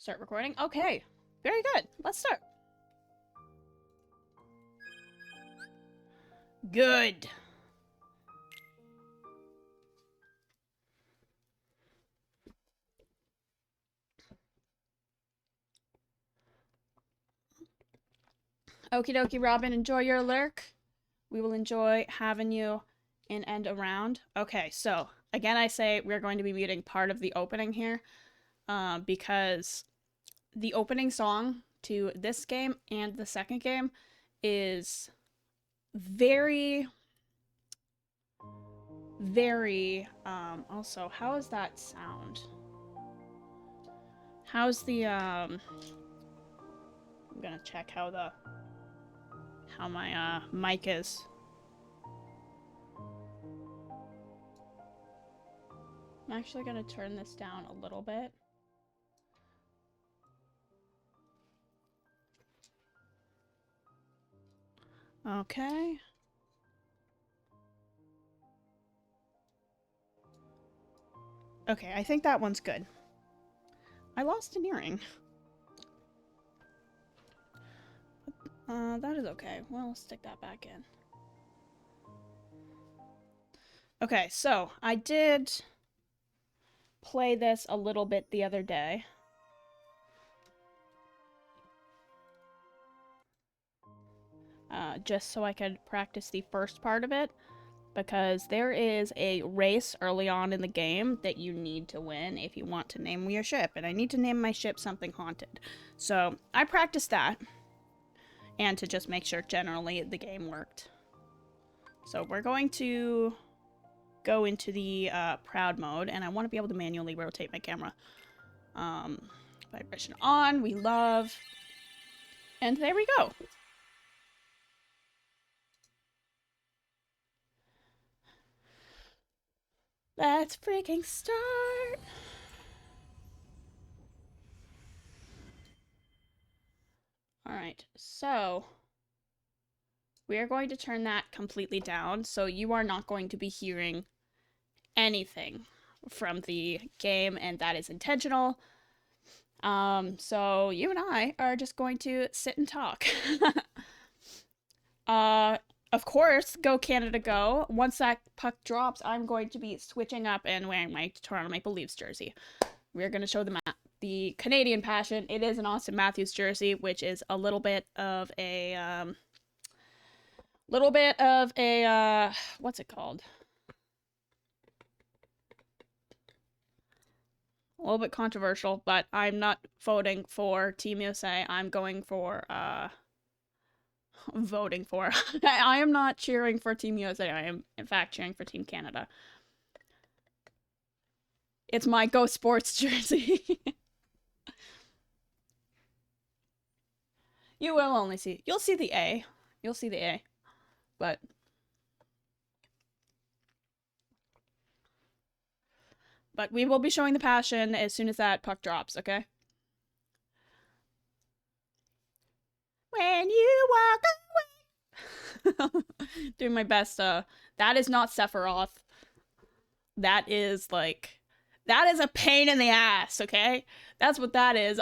Start recording? Okay. Very good. Let's start. Good. Okie dokie, Robin. Enjoy your lurk. We will enjoy having you in and around. Okay, so again, I say we're going to be muting part of the opening here because the opening song to this game and the second game is very, also, how is that sound? How's the, I'm gonna check how my, mic is. I'm actually gonna turn this down a little bit. Okay. Okay, I think that one's good. I lost an earring. That is okay. We'll stick that back in. Okay, so I did play this a little bit the other day. Just so I could practice the first part of it, because there is a race early on in the game that you need to win if you want to name your ship, and I need to name my ship something haunted. So I practiced that, and to just make sure generally the game worked. So we're going to go into the proud mode, and I want to be able to manually rotate my camera. Vibration on, we love, and there we go. Let's freaking start! Alright, so we are going to turn that completely down, so you are not going to be hearing anything from the game, and that is intentional. So you and I are just going to sit and talk. Of course, go Canada go. Once that puck drops, I'm going to be switching up and wearing my Toronto Maple Leafs jersey. We're going to show the Canadian passion. It is an Austin Matthews jersey, which is a little bit of a, what's it called? A little bit controversial, but I'm not voting for Team USA. I'm going for, voting for. I am not cheering for Team USA. I am, in fact, cheering for Team Canada. It's my Go Sports jersey. You will only see. You'll see the A. You'll see the A. But we will be showing the passion as soon as that puck drops, okay? When you walk away. Doing my best. That is not Sephiroth. That is like, that is a pain in the ass, okay? That's what that is.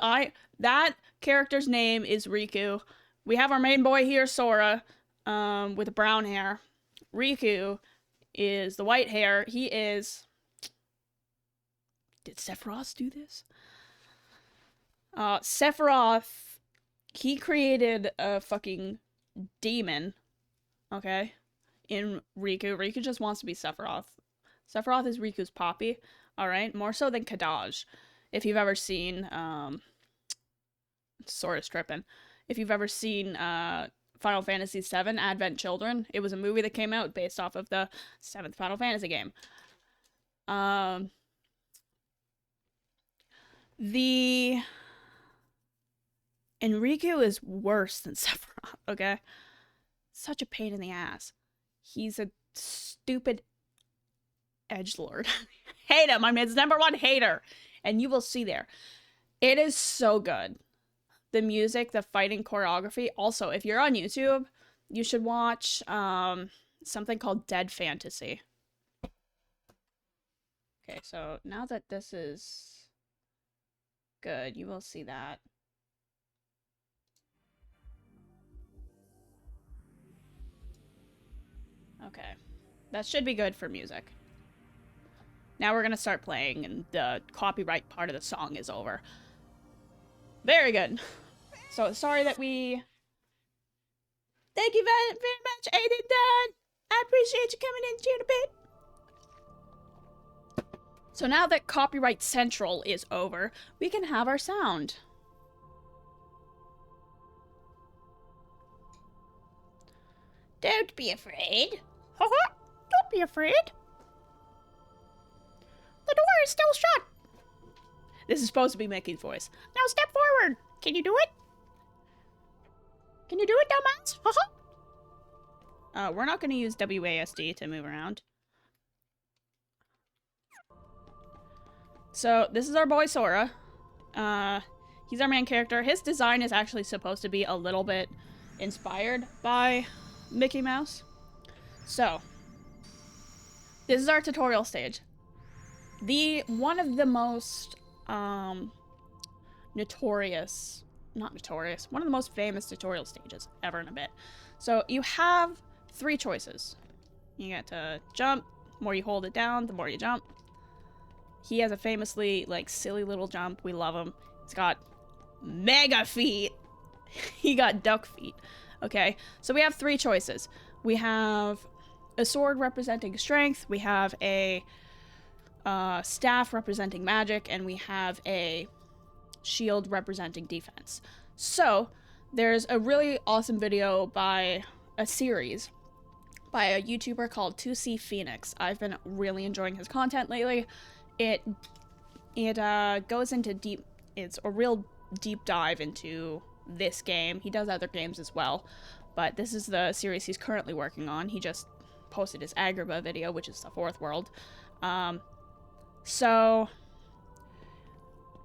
That character's name is Riku. We have our main boy here, Sora, with the brown hair. Riku is the white hair. He is... Did Sephiroth do this? Sephiroth, he created a fucking demon, okay, in Riku. Riku just wants to be Sephiroth. Sephiroth is Riku's poppy, alright? More so than Kadaj. If you've ever seen, Sora's tripping. If you've ever seen, Final Fantasy VII Advent Children, it was a movie that came out based off of the 7th Final Fantasy game. Enrico is worse than Sephiroth, okay? Such a pain in the ass. He's a stupid edgelord. Hate him. I'm his #1 hater. And you will see there. It is so good. The music, the fighting choreography. Also, if you're on YouTube, you should watch something called Dead Fantasy. Okay, so now that this is Good, you will see that. Okay. That should be good for music. Now we're gonna start playing, and the copyright part of the song is over. Very good. So, sorry that we... Thank you very, very much, Aiden Dunn! I appreciate you coming in here a bit. So now that Copyright Central is over, we can have our sound. Don't be afraid. Don't be afraid. The door is still shut. This is supposed to be Mickey's voice. Now step forward. Can you do it? Can you do it, dumbass? We're not going to use WASD to move around. So, this is our boy Sora. He's our main character. His design is actually supposed to be a little bit inspired by Mickey Mouse. So, this is our tutorial stage. One of the most, one of the most famous tutorial stages ever in a bit. So, you have 3 choices. You get to jump. The more you hold it down, the more you jump. He has a famously, like, silly little jump. We love him. He's got mega feet. He got duck feet. Okay, so we have 3 choices. We have a sword representing strength. We have a staff representing magic. And we have a shield representing defense. So, there's a really awesome video by a series by a YouTuber called 2C Phoenix. I've been really enjoying his content lately. It goes into it's a real deep dive into this game. He does other games as well, but this is the series he's currently working on. He just posted his Agrabah video, which is the 4th world. So,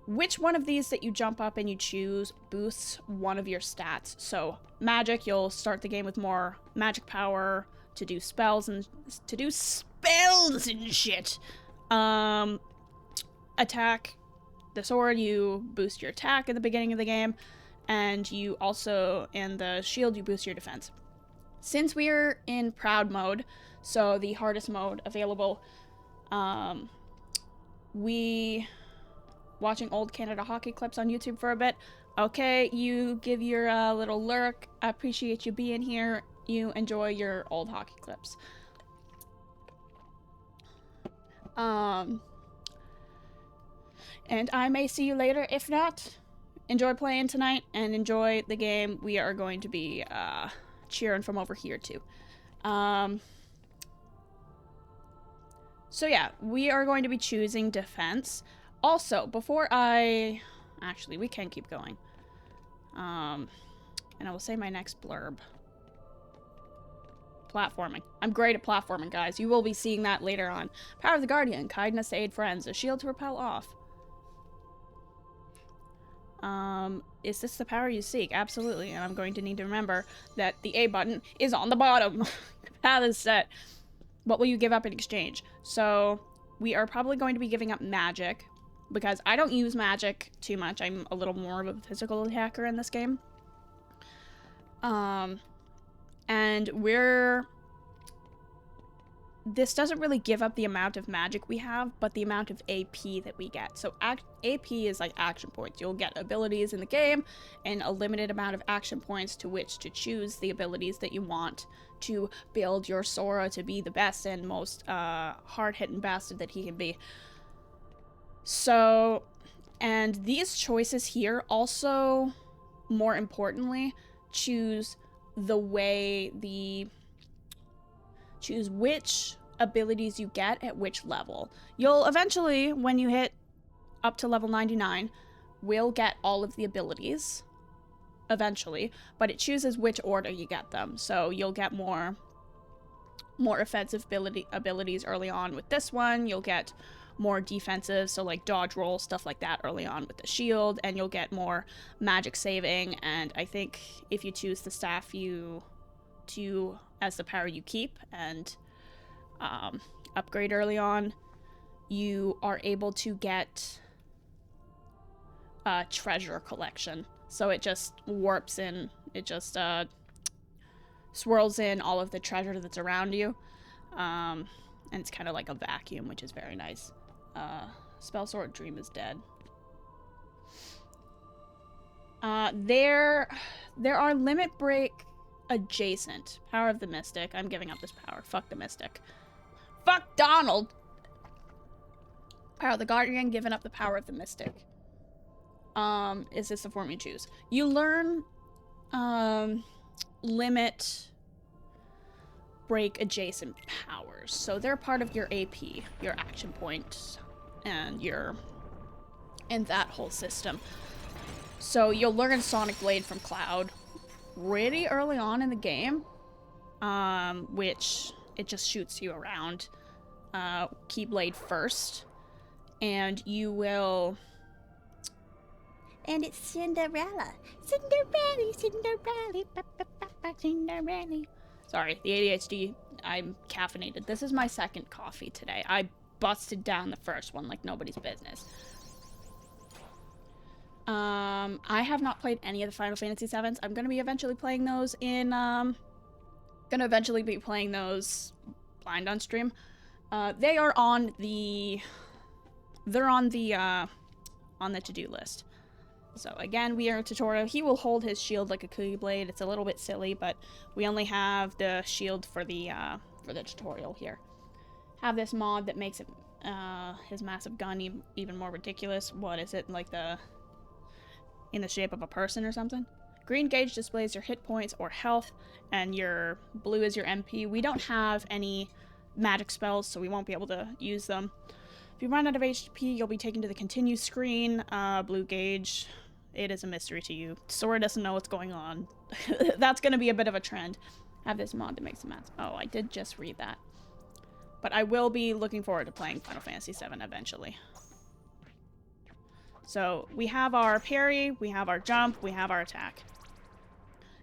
which one of these that you jump up and you choose boosts one of your stats? So, magic, you'll start the game with more magic power to do spells and shit. Attack. The sword, you boost your attack at the beginning of the game, and you also, and the shield, you boost your defense. Since we're in proud mode, so the hardest mode available, we watching old Canada hockey clips on YouTube for a bit. Okay, you give your little lurk. I appreciate you being here. You enjoy your old hockey clips. And I may see you later. If not, enjoy playing tonight and enjoy the game. We are going to be cheering from over here too. So yeah, we are going to be choosing defense. Also, actually, we can keep going. And I will say my next blurb. Platforming. I'm great at platforming, guys. You will be seeing that later on. Power of the Guardian. Kindness to aid friends. A shield to repel off. Is this the power you seek? Absolutely. And I'm going to need to remember that the A button is on the bottom. Path is set. What will you give up in exchange? So, we are probably going to be giving up magic. Because I don't use magic too much. I'm a little more of a physical attacker in this game. And this doesn't really give up the amount of magic we have, but the amount of AP that we get. So AP is like action points. You'll get abilities in the game and a limited amount of action points to which to choose the abilities that you want to build your Sora to be the best and most hard-hitting bastard that he can be. So, and these choices here also, more importantly, choose which abilities you get at which level. You'll eventually, when you hit up to level 99, will get all of the abilities, eventually, but it chooses which order you get them. So you'll get more offensive abilities early on with this one. You'll get more defensive, so like dodge roll, stuff like that early on with the shield, and you'll get more magic saving, and I think if you choose the staff as the power you keep and upgrade early on, you are able to get treasure collection. So it just warps in, it just swirls in all of the treasure that's around you. And it's kind of like a vacuum, which is very nice. Spell Sword Dream is dead. There are limit break adjacent. Power of the Mystic. I'm giving up this power. Fuck the Mystic. Fuck Donald! Power of the Guardian, giving up the power of the Mystic. Is this the form you choose? You learn, limit break adjacent powers. So they're part of your AP, your action points, and that whole system. So you'll learn Sonic Blade from Cloud pretty early on in the game, which it just shoots you around. Keyblade first, and you will... And it's Cinderella. Cinderella, Cinderella, Cinderella. Sorry, the ADHD, I'm caffeinated. This is my second coffee today. I busted down the first one like nobody's business. I have not played any of the Final Fantasy VIIs. I'm gonna be eventually playing those in, blind on stream. They're on the to-do list. So again, we are a tutorial. He will hold his shield like a Keyblade. It's a little bit silly, but we only have the shield for the tutorial here. Have this mod that makes it, his massive gun even more ridiculous. What is it, like in the shape of a person or something? Green gauge displays your hit points or health, and your blue is your MP. We don't have any magic spells, so we won't be able to use them. If you run out of HP, you'll be taken to the continue screen. Blue gauge, it is a mystery to you. Sora doesn't know what's going on. That's going to be a bit of a trend. Have this mod that makes the math. Oh, I did just read that. But I will be looking forward to playing Final Fantasy VII eventually. So we have our parry, we have our jump, we have our attack.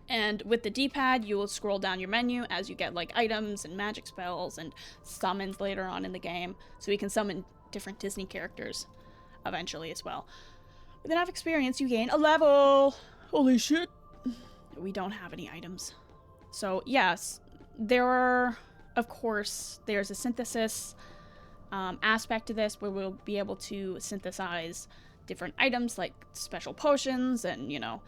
And with the D-pad, you will scroll down your menu as you get like items and magic spells and summons later on in the game. So we can summon different Disney characters eventually as well. With enough experience, you gain a level. Holy shit. We don't have any items. So yes, there's a synthesis aspect to this where we'll be able to synthesize different items like special potions, and you'll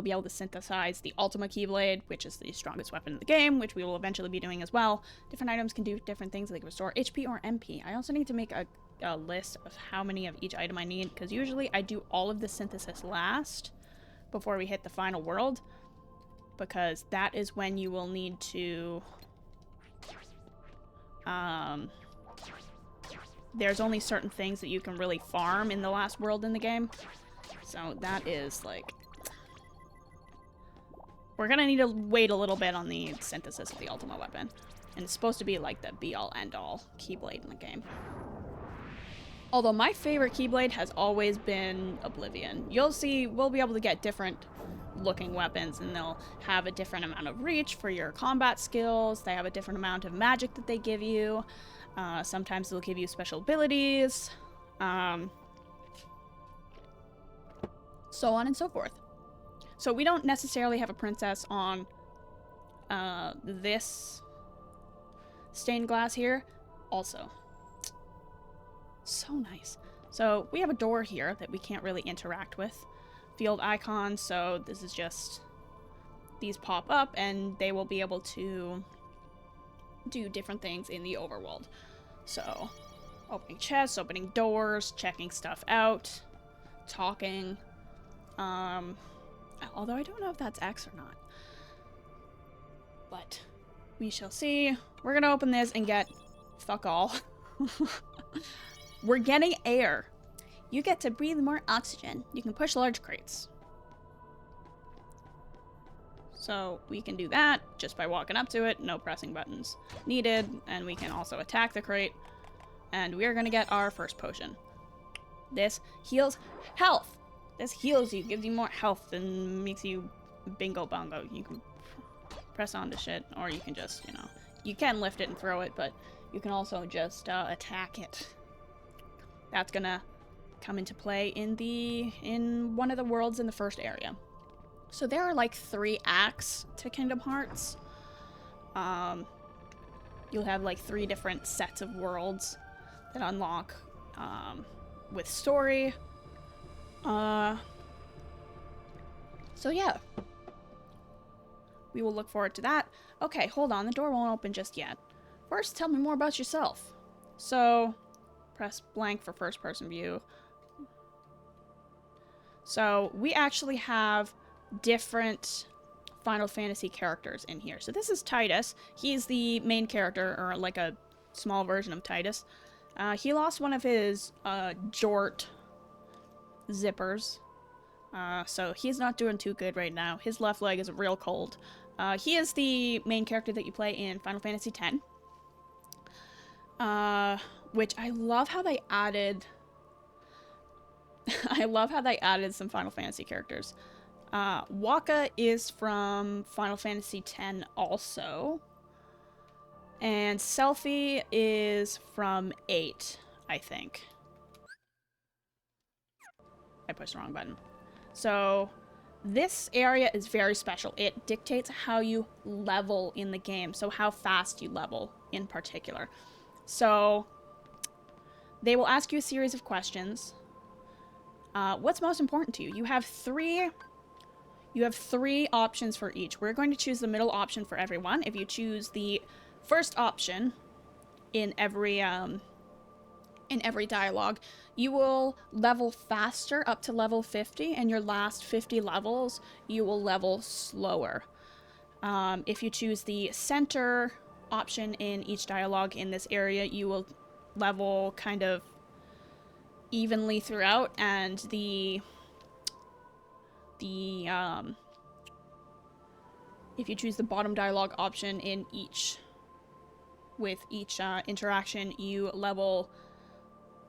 be able to synthesize the Ultima Keyblade, which is the strongest weapon in the game, which we will eventually be doing as well. Different items can do different things. They can restore HP or MP. I also need to make a list of how many of each item I need, because usually I do all of the synthesis last before we hit the final world, because that is when you will need to... there's only certain things that you can really farm in the last world in the game. So that is, like... We're gonna need to wait a little bit on the synthesis of the Ultima weapon. And it's supposed to be, like, the be-all, end-all Keyblade in the game. Although my favorite Keyblade has always been Oblivion. You'll see, we'll be able to get different looking weapons, and they'll have a different amount of reach for your combat skills. They have a different amount of magic that they give you. Sometimes they'll give you special abilities. So on and so forth. So we don't necessarily have a princess on this stained glass here. Also, so nice. So we have a door here that we can't really interact with. Field icons, so this is just... These pop up, and they will be able to do different things in the overworld. So, opening chests, opening doors, checking stuff out, talking. Although I don't know if that's X or not. But we shall see. We're gonna open this and get fuck all. We're getting air. You get to breathe more oxygen. You can push large crates. So we can do that just by walking up to it. No pressing buttons needed. And we can also attack the crate. And we are going to get our first potion. This heals health. This heals you, gives you more health, and makes you bingo bongo. You can press onto shit, or you can just, you can lift it and throw it, but you can also just attack it. That's gonna come into play in one of the worlds in the first area. So there are like 3 acts to Kingdom Hearts. You'll have like 3 different sets of worlds that unlock with story. So yeah. We will look forward to that. Okay, hold on. The door won't open just yet. First, tell me more about yourself. So, press blank for first-person view. So, we actually have different Final Fantasy characters in here. So this is Titus. He's the main character, or like a small version of Titus. He lost one of his Jort zippers. So he's not doing too good right now. His left leg is real cold. He is the main character that you play in Final Fantasy X. Which I love how they added... I love how they added some Final Fantasy characters. Wakka is from Final Fantasy X also. And Selphie is from 8, I think. I pushed the wrong button. So, this area is very special. It dictates how you level in the game. So, how fast you level in particular. So, they will ask you a series of questions. What's most important to you? You have three options for each. We're going to choose the middle option for everyone. If you choose the first option in every dialogue, you will level faster up to level 50, and your last 50 levels, you will level slower. If you choose the center option in each dialogue in this area, you will level kind of evenly throughout, and if you choose the bottom dialogue option in each interaction, you level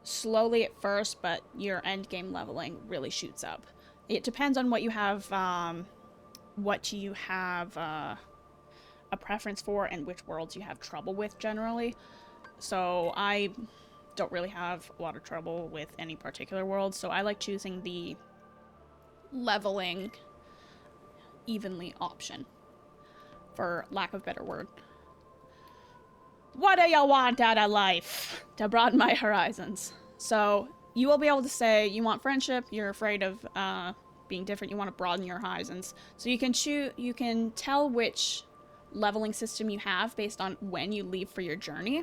slowly at first, but your end game leveling really shoots up. It depends on what you have a preference for and which worlds you have trouble with generally. So I don't really have a lot of trouble with any particular world, so I like choosing the leveling evenly option, for lack of a better word. What do you want out of life? To broaden my horizons. So you will be able to say you want friendship, you're afraid of being different, you want to broaden your horizons. So you can tell which leveling system you have based on when you leave for your journey.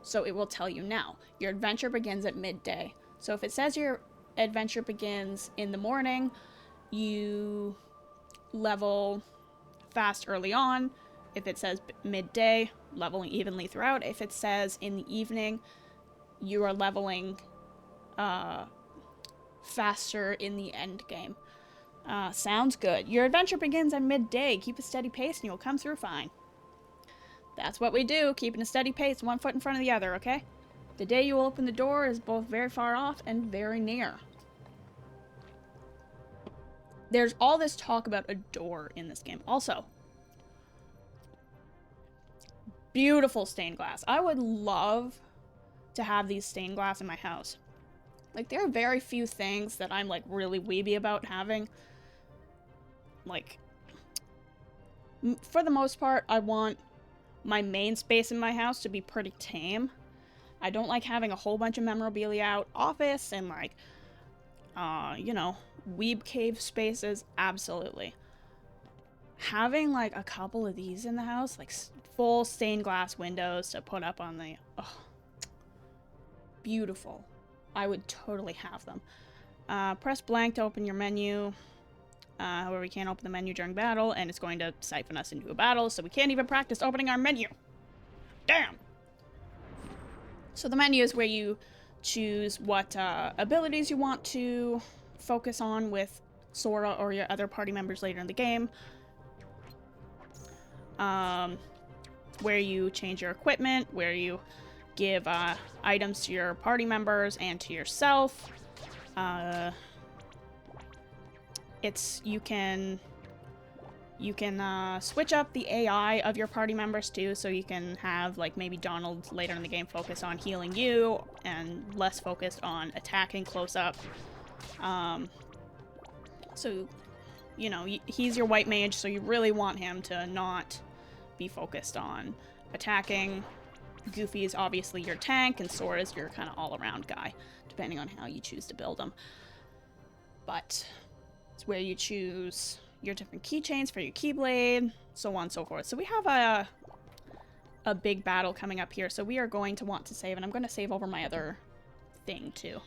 So it will tell you now. Your adventure begins at midday. So if it says your adventure begins in the morning, you level fast early on. If it says midday, leveling evenly throughout. If it says in the evening, you are leveling faster in the end game. Sounds good. Your adventure begins at midday. Keep a steady pace and you'll come through fine. That's what we do, keeping a steady pace, one foot in front of the other, okay? The day you will open the door is both very far off and very near. There's all this talk about a door in this game. Also, beautiful stained glass. I would love to have these stained glass in my house. Like, there are very few things that I'm, like, really weeby about having. Like, for the most part, I want my main space in my house to be pretty tame. I don't like having a whole bunch of memorabilia out. Office and, like, you know, weeb cave spaces, absolutely. Having, like, a couple of these in the house, like, full stained glass windows to put up on the... Oh, beautiful. I would totally have them. Press blank to open your menu. However, we can't open the menu during battle, and it's going to siphon us into a battle, so we can't even practice opening our menu. Damn! So the menu is where you choose what abilities you want to focus on with Sora or your other party members later in the game. Where you change your equipment, where you give items to your party members and to yourself. You can You can switch up the AI of your party members too, so you can have like maybe Donald later in the game focus on healing you and less focused on attacking close up. So, you know, he's your white mage, so you really want him to not be focused on attacking. Goofy is obviously your tank, and Sora is your kind of all-around guy, depending on how you choose to build him. But it's where you choose your different keychains for your Keyblade, so on and so forth. So we have a big battle coming up here, so we are going to want to save, and I'm going to save over my other thing too.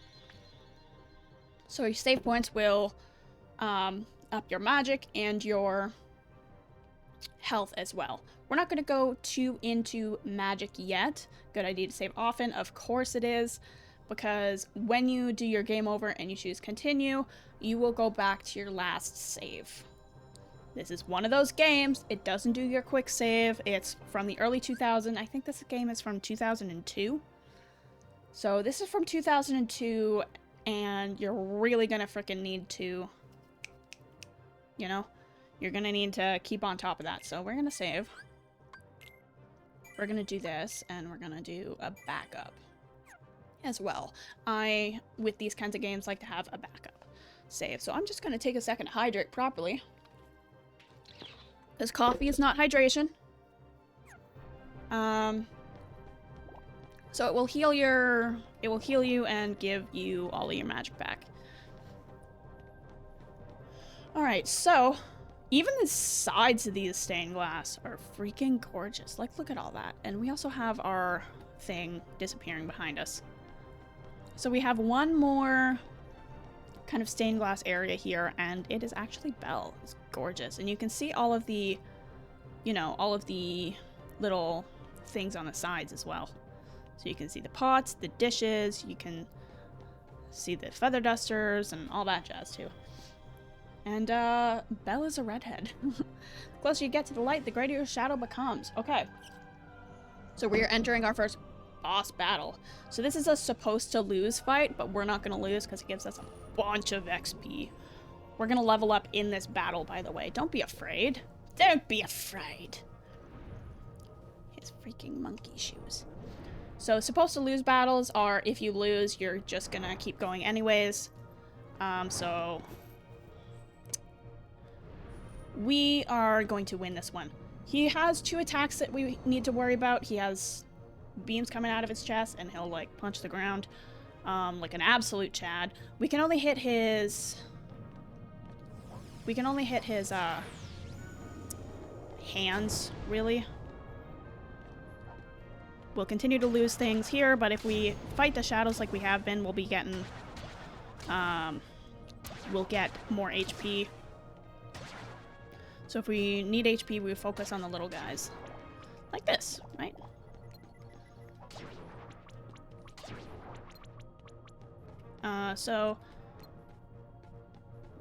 So your save points will up your magic and your health as well. We're not going to go too into magic yet. Good idea to save often. Of course it is, because when you do your game over and you choose continue, you will go back to your last save. This is one of those games. It doesn't do your quick save. It's from the early 2000s. I think this game is from 2002. So this is from 2002, and you're really going to freaking need to, you know, you're going to need to keep on top of that. So we're going to save. We're going to do this, and we're going to do a backup as well. With these kinds of games, like to have a backup save. So I'm just going to take a second to hydrate properly. Because coffee is not hydration. So it will heal you and give you all of your magic back. Alright, so even the sides of these stained glass are freaking gorgeous. Like, look at all that. And we also have our thing disappearing behind us. So we have one more kind of stained glass area here, and it is actually Belle. It's gorgeous. And you can see all of the, you know, all of the little things on the sides as well. So you can see the pots, the dishes, you can see the feather dusters, and all that jazz too. And Belle is a redhead. The closer you get to the light, the greater your shadow becomes. Okay. So we are entering our first boss battle. So this is a supposed to lose fight, but we're not going to lose because it gives us a bunch of XP. We're going to level up in this battle, by the way. Don't be afraid. Don't be afraid. His freaking monkey shoes. So supposed to lose battles are if you lose, you're just going to keep going anyways. So we are going to win this one. He has 2 attacks that we need to worry about. He has beams coming out of his chest, and he'll like punch the ground like an absolute Chad. We can only hit his hands, really. We'll continue to lose things here, but if we fight the shadows like we have been, we'll be getting we'll get more HP. So if we need HP, we focus on the little guys. Like this, right? So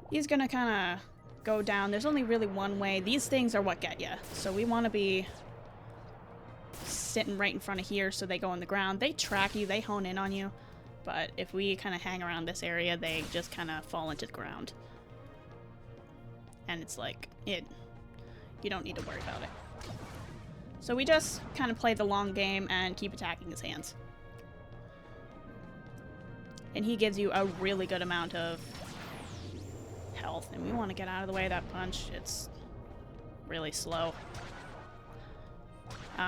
he's gonna kind of go down. There's only really one way. These things are what get you. So we want to be sitting right in front of here so they go on the ground. They track you, they hone in on you. But if we kind of hang around this area, they just kind of fall into the ground. And it's like, you don't need to worry about it. So we just kind of play the long game and keep attacking his hands. And he gives you a really good amount of health. And we want to get out of the way of that punch. It's really slow.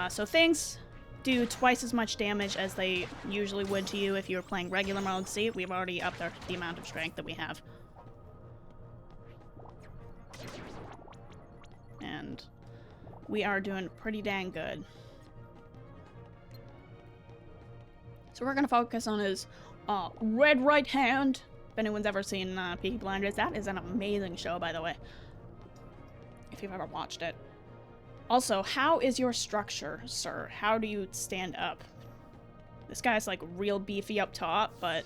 So things do twice as much damage as they usually would to you if you were playing regular mode. See, we've already upped the amount of strength that we have. And we are doing pretty dang good. So we're going to focus on his red right hand. If anyone's ever seen Peaky Blinders, that is an amazing show, by the way. If you've ever watched it. Also, how is your structure, sir? How do you stand up? This guy's like real beefy up top, but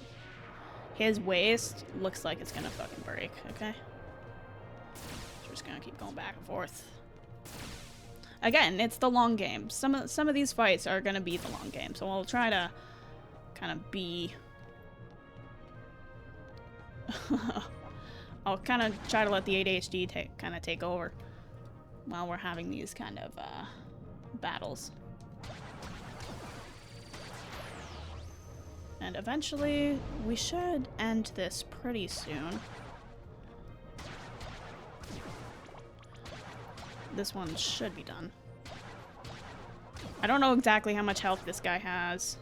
his waist looks like it's gonna fucking break, okay? We're just gonna keep going back and forth. Again, it's the long game. Some of these fights are gonna be the long game, so I'll try to kind of be... I'll kind of try to let the ADHD kind of take over. while we're having these kind of battles. And eventually, we should end this pretty soon. This one should be done. I don't know exactly how much health this guy has,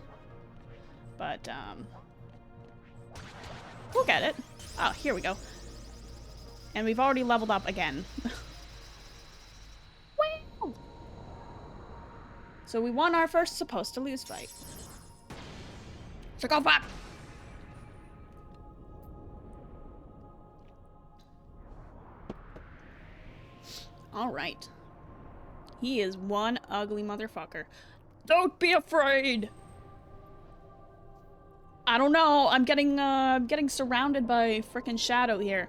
but we'll get it. Oh, here we go. And we've already leveled up again. Wow. So we won our first supposed to lose fight. So go back. All right. He is one ugly motherfucker. Don't be afraid. I don't know. I'm getting surrounded by frickin' shadow here.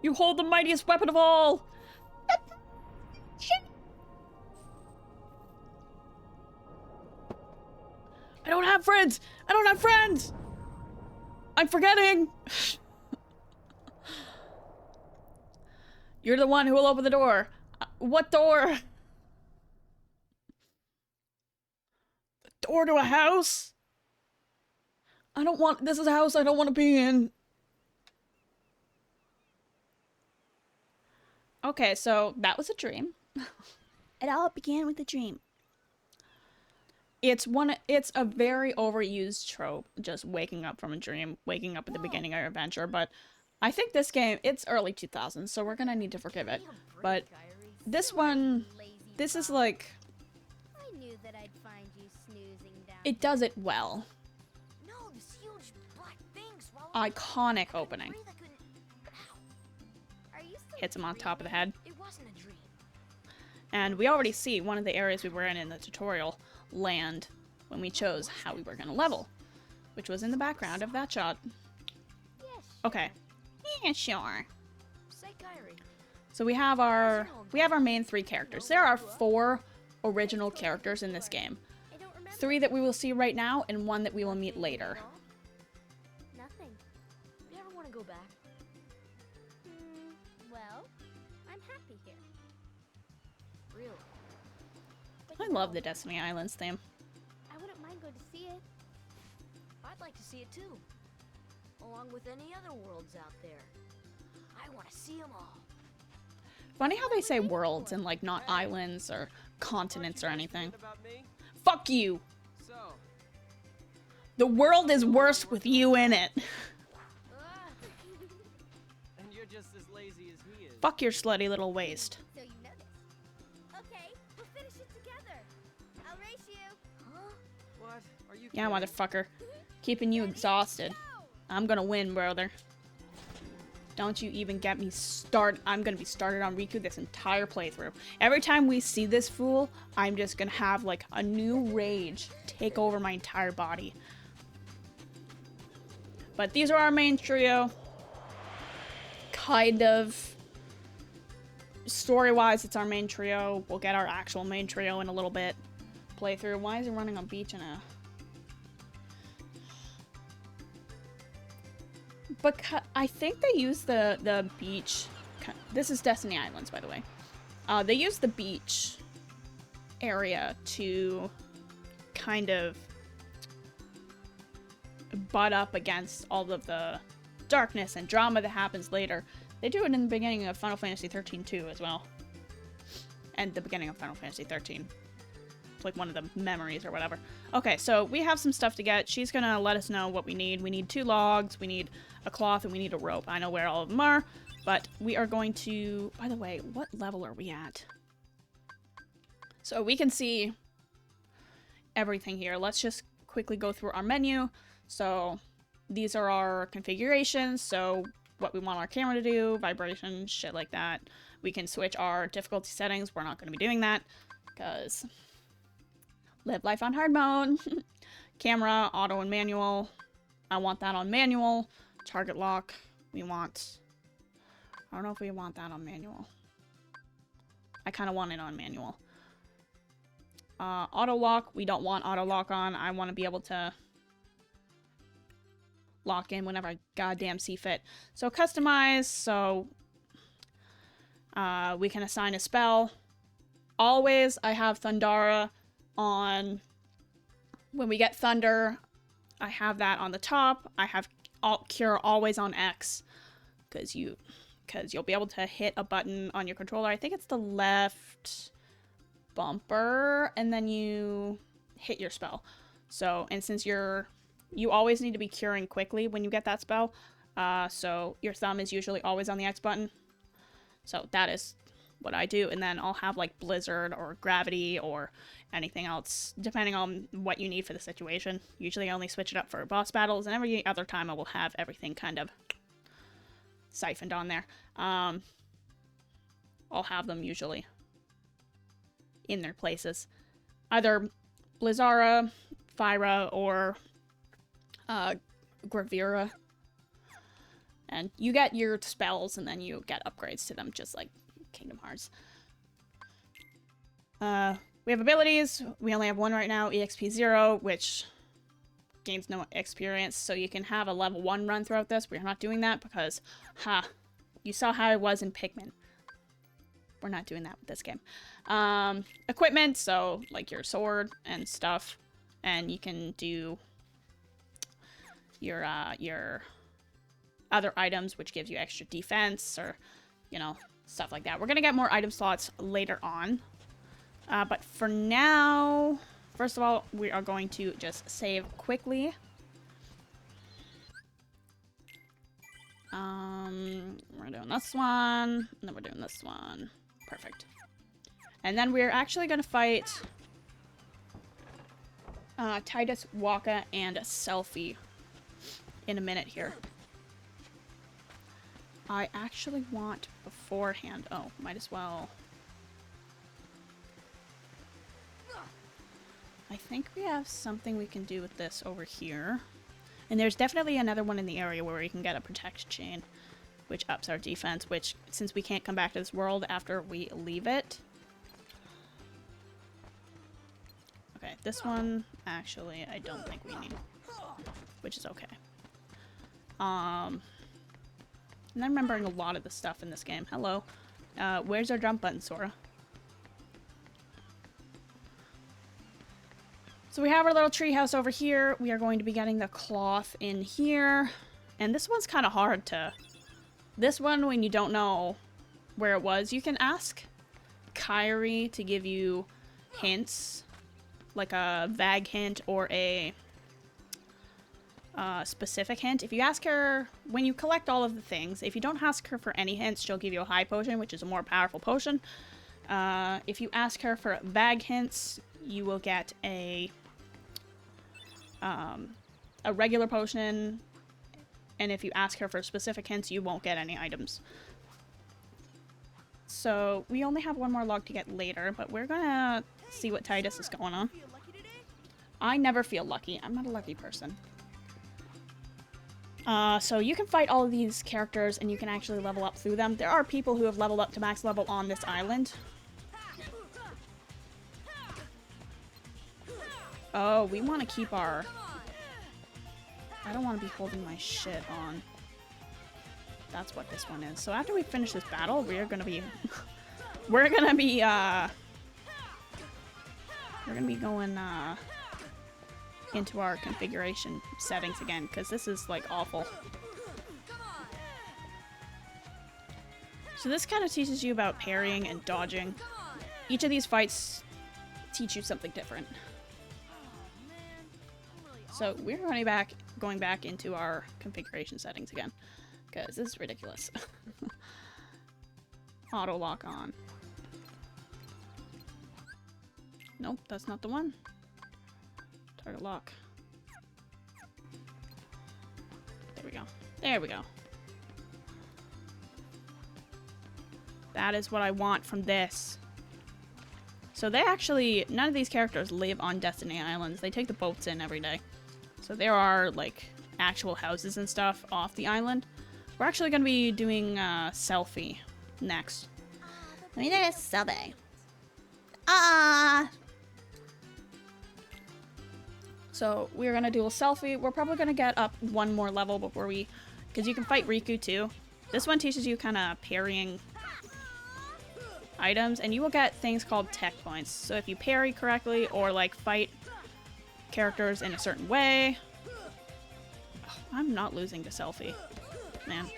You hold the mightiest weapon of all. I don't have friends. I don't have friends. I'm forgetting. You're the one who will open the door. What door? The door to a house? I don't want- this is a house I don't want to be in. Okay, so that was a dream. It all began with a dream. It's a very overused trope, just waking up from a dream, waking up at the beginning of your adventure, but I think this game, it's early 2000s, so we're gonna need to forgive it. But this one, this is like, it does it well. Iconic opening. Hits him on top of the head. And we already see one of the areas we were in the tutorial land when we chose how we were going to level, which was in the background of that shot. Okay. Yeah, sure. So we have our main three characters. There are 4 original characters in this game. 3 that we will see right now and 1 that we will meet later. Nothing. You ever want to go back? Well, I'm happy here. Really? I love the Destiny Islands theme. I wouldn't mind going to see it. I'd like to see it too. Along with any other worlds out there. I want to see them all. Funny how they say worlds and like not islands or continents or anything. Fuck you! The world is worse with you in it. And you're just as lazy as he is. Fuck your slutty little waist. So you know this. Okay, we'll finish it together. I'll race you. Huh? What? Are you Yeah, kidding? motherfucker. Keeping you exhausted. Go! I'm gonna win, brother. Don't you even get me started. I'm gonna be started on Riku this entire playthrough. Every time we see this fool, I'm just gonna have like a new rage take over my entire body. But these are our main trio. Kind of. Story-wise, it's our main trio. We'll get our actual main trio in a little bit. Playthrough. Why is he running on beach in a... Because I think they use the beach. This is Destiny Islands, by the way. They use the beach area to kind of butt up against all of the darkness and drama that happens later. They do it in the beginning of Final Fantasy 13 too, as well. And the beginning of Final Fantasy 13. It's like one of the memories or whatever. Okay, so we have some stuff to get. She's gonna let us know what we need. We need 2 logs, we need a cloth, and we need a rope. I know where all of them are, but we are going to... By the way, what level are we at? So we can see everything here. Let's just quickly go through our menu. So these are our configurations, so what we want our camera to do, vibration, shit like that. We can switch our difficulty settings. We're not going to be doing that because live life on hard mode. Camera, auto, and manual. I want that on manual. Target lock, we want... I don't know if we want that on manual. I kind of want it on manual. Auto lock, we don't want auto lock on. I want to be able to lock in whenever I goddamn see fit. So customize, so We can assign a spell. Always, I have Thundara on. When we get Thunder, I have that on the top. I have Cure always on X, because you'll be able to hit a button on your controller. I think it's the left bumper, and then you hit your spell. So, and since you always need to be curing quickly when you get that spell, so your thumb is usually always on the X button. So that is what I do, and then I'll have like Blizzard or Gravity or anything else, depending on what you need for the situation. Usually I only switch it up for boss battles, and every other time I will have everything kind of siphoned on there. I'll have them usually in their places. Either Blizzara, Fyra, or Gravira. And you get your spells, and then you get upgrades to them, just like Kingdom Hearts. We have abilities. We only have one right now, EXP 0, which gains no experience, so you can have a level 1 run throughout this. We're not doing that because, you saw how I was in Pikmin. We're not doing that with this game. Equipment, so like your sword and stuff, and you can do your other items, which gives you extra defense, or, you know, stuff like that. We're gonna get more item slots later on, but for now, first of all, we are going to just save quickly. We're doing this one, and then we're doing this one. Perfect. And then we're actually gonna fight Titus, Waka, and Selfie in a minute here. I actually want beforehand. Oh, might as well. I think we have something we can do with this over here. And there's definitely another one in the area where we can get a protect chain, which ups our defense, which, since we can't come back to this world after we leave it. Okay, this one, actually, I don't think we need, which is okay. And I'm remembering a lot of the stuff in this game. Hello. Where's our jump button, Sora? So we have our little treehouse over here. We are going to be getting the cloth in here. And this one's kind of hard to... This one, when you don't know where it was, you can ask Kairi to give you hints. Like a vague hint or a specific hint. If you ask her, when you collect all of the things, if you don't ask her for any hints, she'll give you a high potion, which is a more powerful potion. If you ask her for vague hints, you will get a regular potion, and if you ask her for specific hints, you won't get any items. So we only have one more log to get later, but we're gonna see what Titus is going on. I never feel lucky. I'm not a lucky person. So you can fight all of these characters, and you can actually level up through them. There are people who have leveled up to max level on this island. Oh, we want to keep our... I don't want to be holding my shit on. That's what this one is. So after we finish this battle, we're gonna be... we're gonna be going, into our configuration settings again, because this is, like, awful. So this kind of teaches you about parrying and dodging. Each of these fights teach you something different. So we're going back into our configuration settings again, because this is ridiculous. Auto lock on. Nope, that's not the one. Target lock. There we go. There we go. That is what I want from this. So they actually, none of these characters live on Destiny Islands. They take the boats in every day. So there are, like, actual houses and stuff off the island. We're actually going to be doing Selfie next. Let me do a selfie. So we're going to do a Selfie. We're probably going to get up one more level before we... Because you can fight Riku too. This one teaches you kind of parrying items, and you will get things called tech points. So if you parry correctly or like fight characters in a certain way. Oh, I'm not losing to Selfie, man.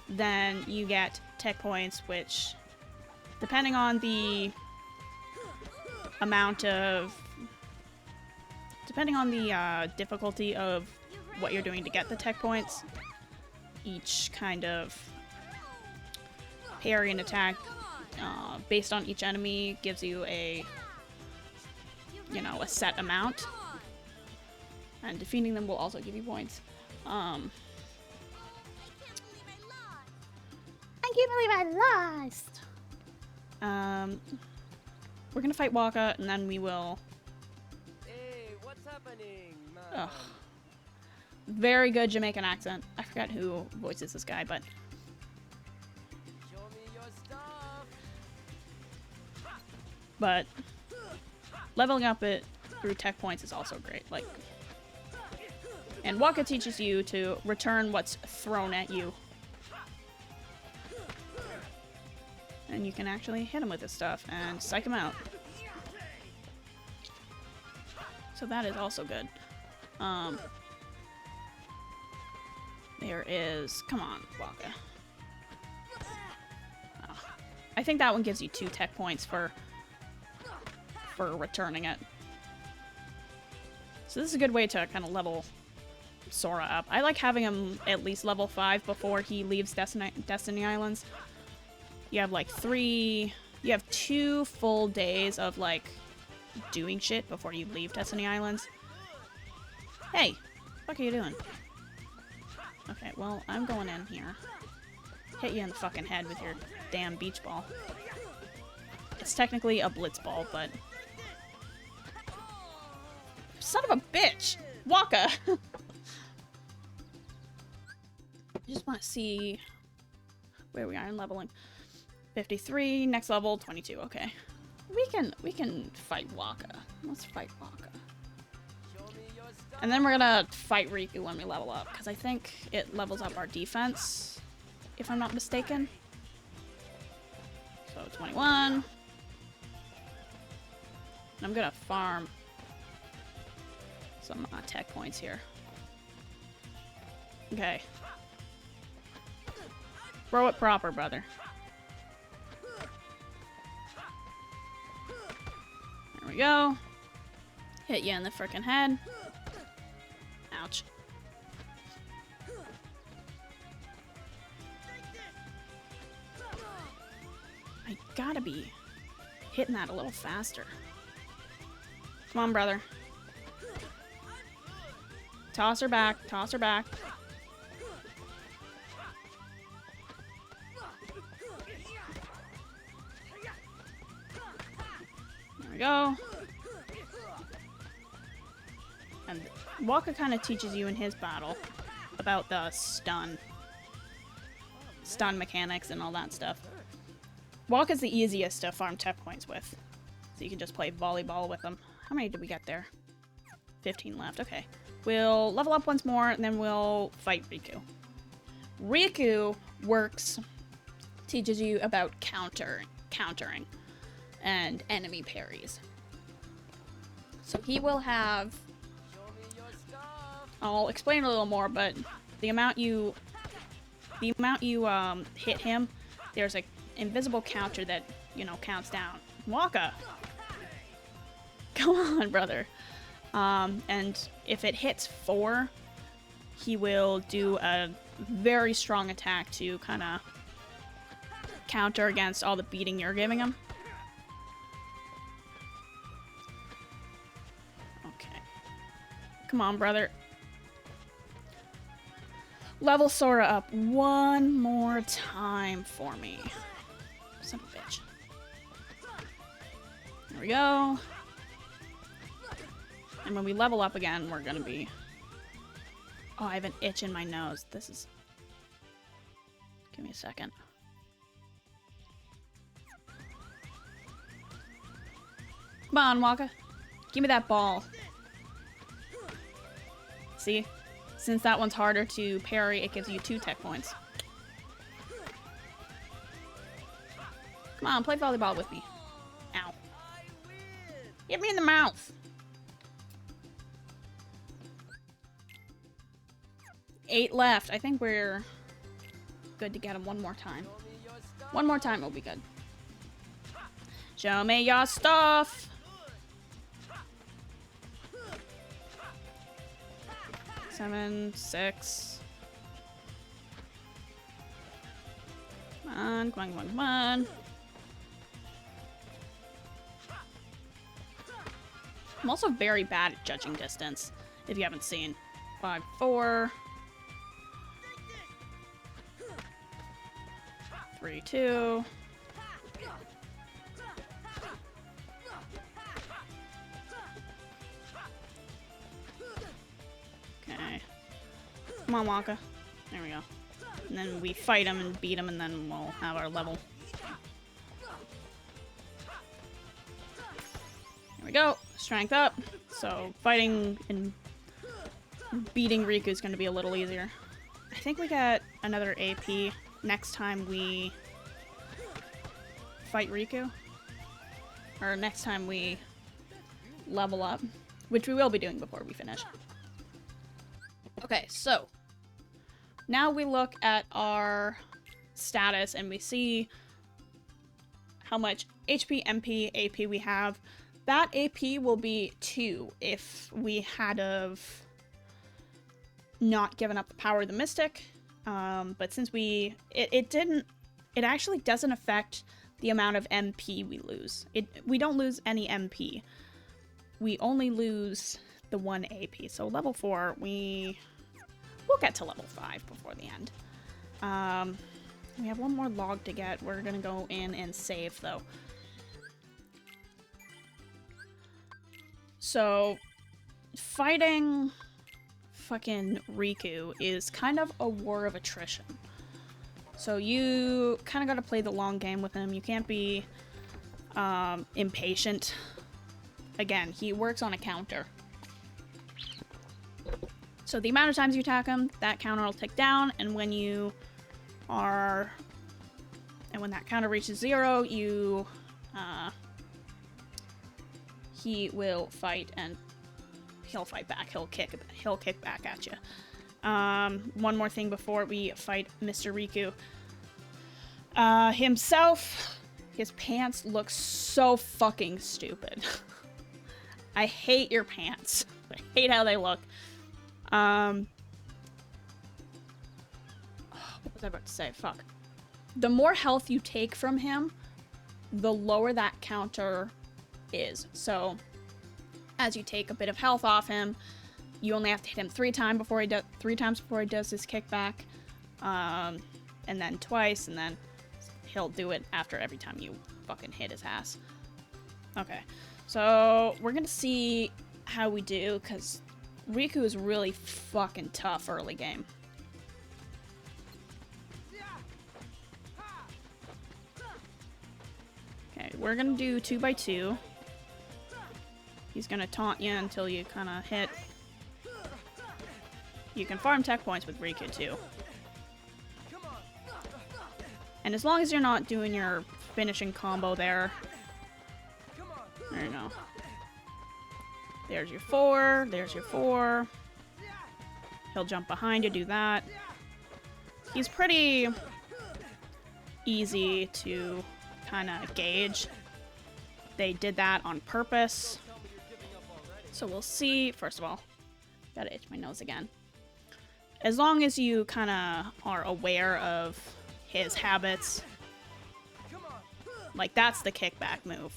Then you get tech points, which, depending on the amount of, depending on the difficulty of what you're doing to get the tech points, each kind of parry and attack based on each enemy gives you a, you know, a set amount, and defeating them will also give you points. I can't believe I lost. We're gonna fight Waka, and then we will. Hey, what's happening, man? Ugh. Very good Jamaican accent. I forgot who voices this guy, but Show me your stuff. but leveling up it through tech points is also great. Like, and Waka teaches you to return what's thrown at you, and you can actually hit him with this stuff and psych him out. So that is also good. There is, come on, Waka. Oh. I think that one gives you 2 tech points for returning it. So this is a good way to kind of level Sora up. I like having him at least level 5 before he leaves Destiny Islands. You have like 2 full days of like doing shit before you leave Destiny Islands. Hey, what are you doing? Okay, well, I'm going in here. Hit you in the fucking head with your damn beach ball. It's technically a blitz ball, but... Son of a bitch! Waka! I just want to see where we are in leveling. 53, next level, 22, okay. We can fight Waka. Let's fight Waka. And then we're gonna fight Riku when we level up, because I think it levels up our defense, if I'm not mistaken. So 21. And I'm gonna farm some tech points here. Okay. Throw it proper, brother. There we go. Hit you in the frickin' head. Ouch. I gotta be hitting that a little faster. Come on, brother. Toss her back, toss her back. There we go. And Waka kind of teaches you in his battle about the stun mechanics and all that stuff. Waka's the easiest to farm tech points with. So you can just play volleyball with them. How many did we get there? 15 left, okay. We'll level up once more, and then we'll fight Riku. Riku teaches you about countering, and enemy parries. So he will have... I'll explain a little more, but the amount you hit him, there's a invisible counter that, you know, counts down. Waka! Come on, brother. And if it hits 4, he will do a very strong attack to kind of counter against all the beating you're giving him. Okay. Come on, brother. Level Sora up one more time for me. Son of a bitch. There we go. And when we level up again, we're gonna be... Oh, I have an itch in my nose. This is... Give me a second. Come on, Waka. Give me that ball. See? Since that one's harder to parry, it gives you 2 tech points. Come on, play volleyball with me. Ow. I win. Hit me in the mouth. 8 left. I think we're good to get him one more time. Show me your stuff. One more time will be good. Show me your stuff. Seven, 6. Come on, come on, come on, come on. I'm also very bad at judging distance, if you haven't seen. 5, 4. 3, 2. Okay. Come on, Wonka. There we go. And then we fight him and beat him, and then we'll have our level. There we go. Strength up. So fighting and beating Riku is going to be a little easier. I think we got another AP next time we fight Riku. Or next time we level up. Which we will be doing before we finish. Okay, so now we look at our status and we see how much HP, MP, AP we have. That AP will be 2 if we had of not given up the power of the Mystic. But since it actually doesn't affect the amount of MP we lose. We don't lose any MP. We only lose the 1 AP. So level 4, we'll get to level 5 before the end. We have one more log to get. We're gonna go in and save though. So fighting fucking Riku is kind of a war of attrition. So you kind of got to play the long game with him. You can't be impatient. Again, he works on a counter. So the amount of times you attack him, that counter will tick down, and when that counter reaches 0, he will fight, and he'll fight back. He'll kick back at you. One more thing before we fight Mr. Riku. Himself, his pants look so fucking stupid. I hate your pants. I hate how they look. What was I about to say? Fuck. The more health you take from him, the lower that counter is. So, as you take a bit of health off him, you only have to hit him 3 times before he does his kickback, and then twice, and then he'll do it after every time you fucking hit his ass. Okay, so we're gonna see how we do, because Riku is really fucking tough early game. Okay, we're gonna do 2x2. He's gonna taunt you until you kind of hit. You can farm tech points with Riku too. And as long as you're not doing your finishing combo there. There you go. There's your 4. There's your 4. He'll jump behind you, do that. He's pretty easy to kind of gauge. They did that on purpose. So we'll see. First of all, gotta itch my nose again. As long as you kind of are aware of his habits, like that's the kickback move.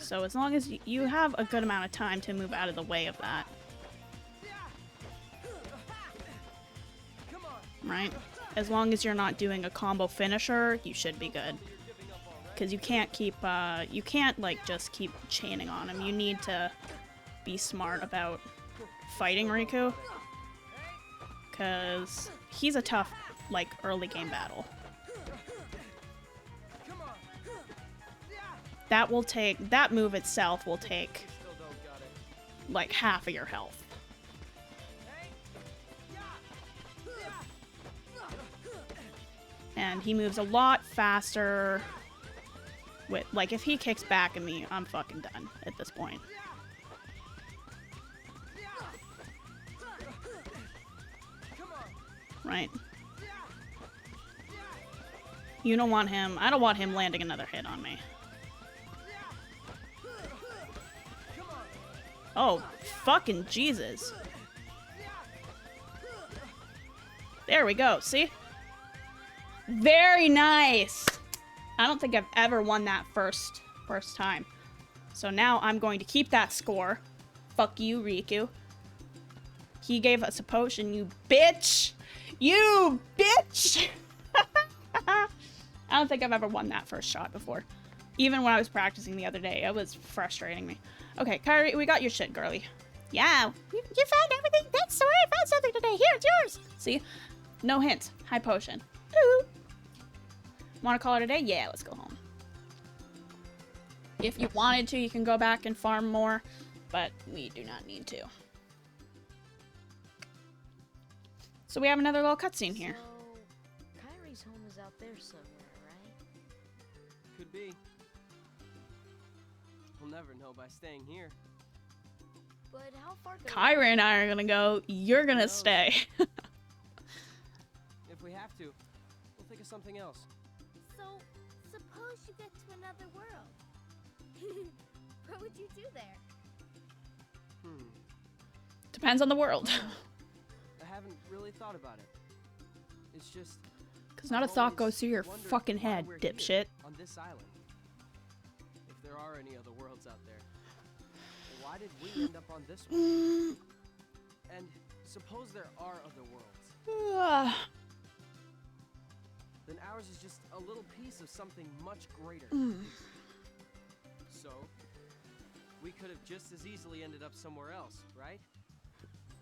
So as long as you have a good amount of time to move out of the way of that. Right? As long as you're not doing a combo finisher, you should be good. Because you can't keep, you can't like just keep chaining on him. You need to be smart about fighting Riku. Because he's a tough, like, early game battle. That move itself will take, like, half of your health. And he moves a lot faster. With, like, if he kicks back at me, I'm fucking done at this point. Right. You don't want him. I don't want him landing another hit on me. Oh, fucking Jesus. There we go. See? Very nice. I don't think I've ever won that first time. So now I'm going to keep that score. Fuck you, Riku. He gave us a potion, you bitch! You bitch! I don't think I've ever won that first shot before. Even when I was practicing the other day, it was frustrating me. Okay, Kairi, we got your shit, girly. Yeah, you found everything. Thanks, sorry, I found something today. Here, it's yours. See? No hints. High potion. Ooh. Want to call it a day? Yeah, let's go home. If you wanted to, you can go back and farm more, but we do not need to. So we have another little cutscene here. So, Kyrie's home is out there somewhere, right? Could be. We'll never know by staying here. But how far could Kyra and I are gonna go. You're gonna stay. If we have to, we'll think of something else. So, suppose you get to another world. What would you do there? Depends on the world. I haven't really thought about it. It's just... Because not a thought goes through your fucking head, dipshit. On this island. If there are any other worlds out there. Why did we end up on this one? And suppose there are other worlds. Then ours is just a little piece of something much greater. So, we could have just as easily ended up somewhere else, right?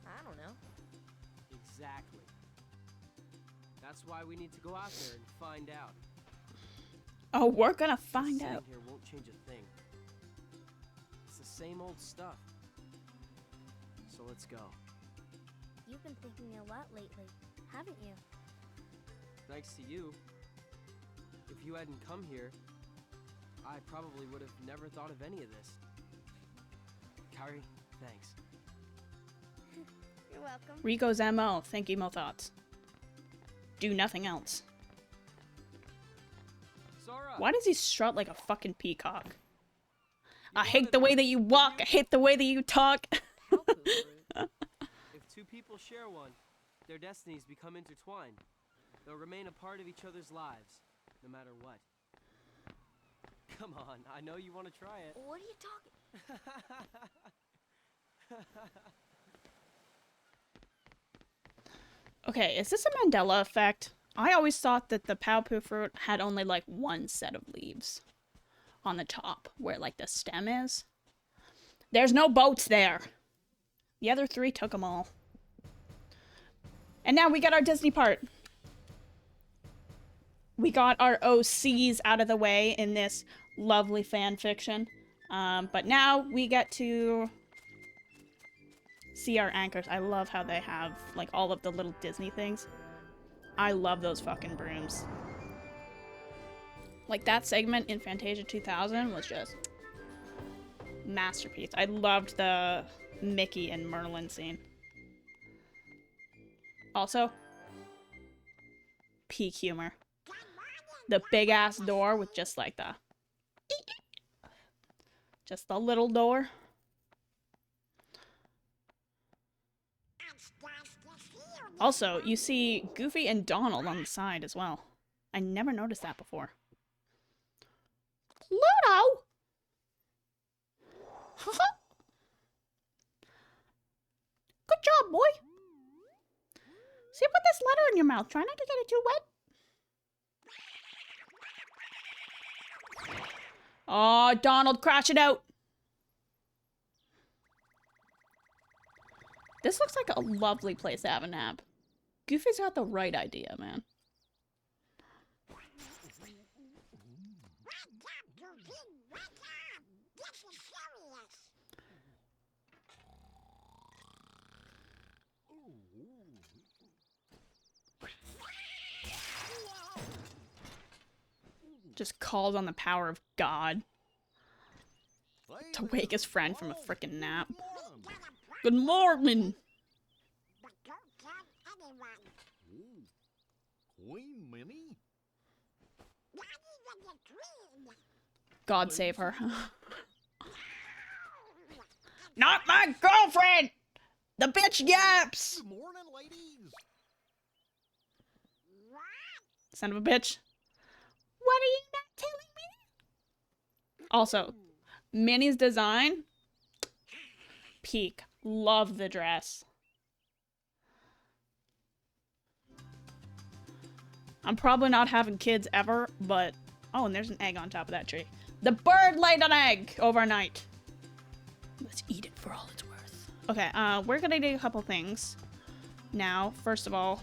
I don't know. Exactly. That's why we need to go out there and find out. Oh, we're gonna find Sitting out. here won't change a thing. It's the same old stuff. So let's go. You've been thinking a lot lately, haven't you? Thanks to you. If you hadn't come here, I probably would have never thought of any of this. Kairi, thanks. You're welcome. Rico's MO. Think emo thoughts. Do nothing else. Sora! Why does he strut like a fucking peacock? I hate the way that you walk. I hate the way that you talk. How cool is it? If two people share one, their destinies become intertwined. They'll remain a part of each other's lives, no matter what. Come on, I know you want to try it. What are you talking? Okay, is this a Mandela effect? I always thought that the Paopu fruit had only like one set of leaves on the top, where like the stem is. There's no boats there. The other three took them all. And now we got our Disney part. We got our OCs out of the way in this lovely fan fiction. But now we get to see our anchors. I love how they have like all of the little Disney things. I love those fucking brooms. Like that segment in Fantasia 2000 was just masterpiece. I loved the Mickey and Merlin scene. Also, peak humor. The big ass door with just like the little door. Also, you see Goofy and Donald on the side as well. I never noticed that before. Pluto! Good job, boy. See, put this letter in your mouth. Try not to get it too wet. Oh, Donald, crash it out. This looks like a lovely place to have a nap. Goofy's got the right idea, man. Just calls on the power of God to wake his friend from a frickin' nap. Good morning! Queen Minnie? God save her. Not my girlfriend! The bitch yaps! Good morning, ladies. Son of a bitch. What are you not telling me? Also, Minnie's design, peak. Love the dress. I'm probably not having kids ever, but... Oh, and there's an egg on top of that tree. The bird laid an egg overnight. Let's eat it for all it's worth. Okay, we're gonna do a couple things. Now, first of all,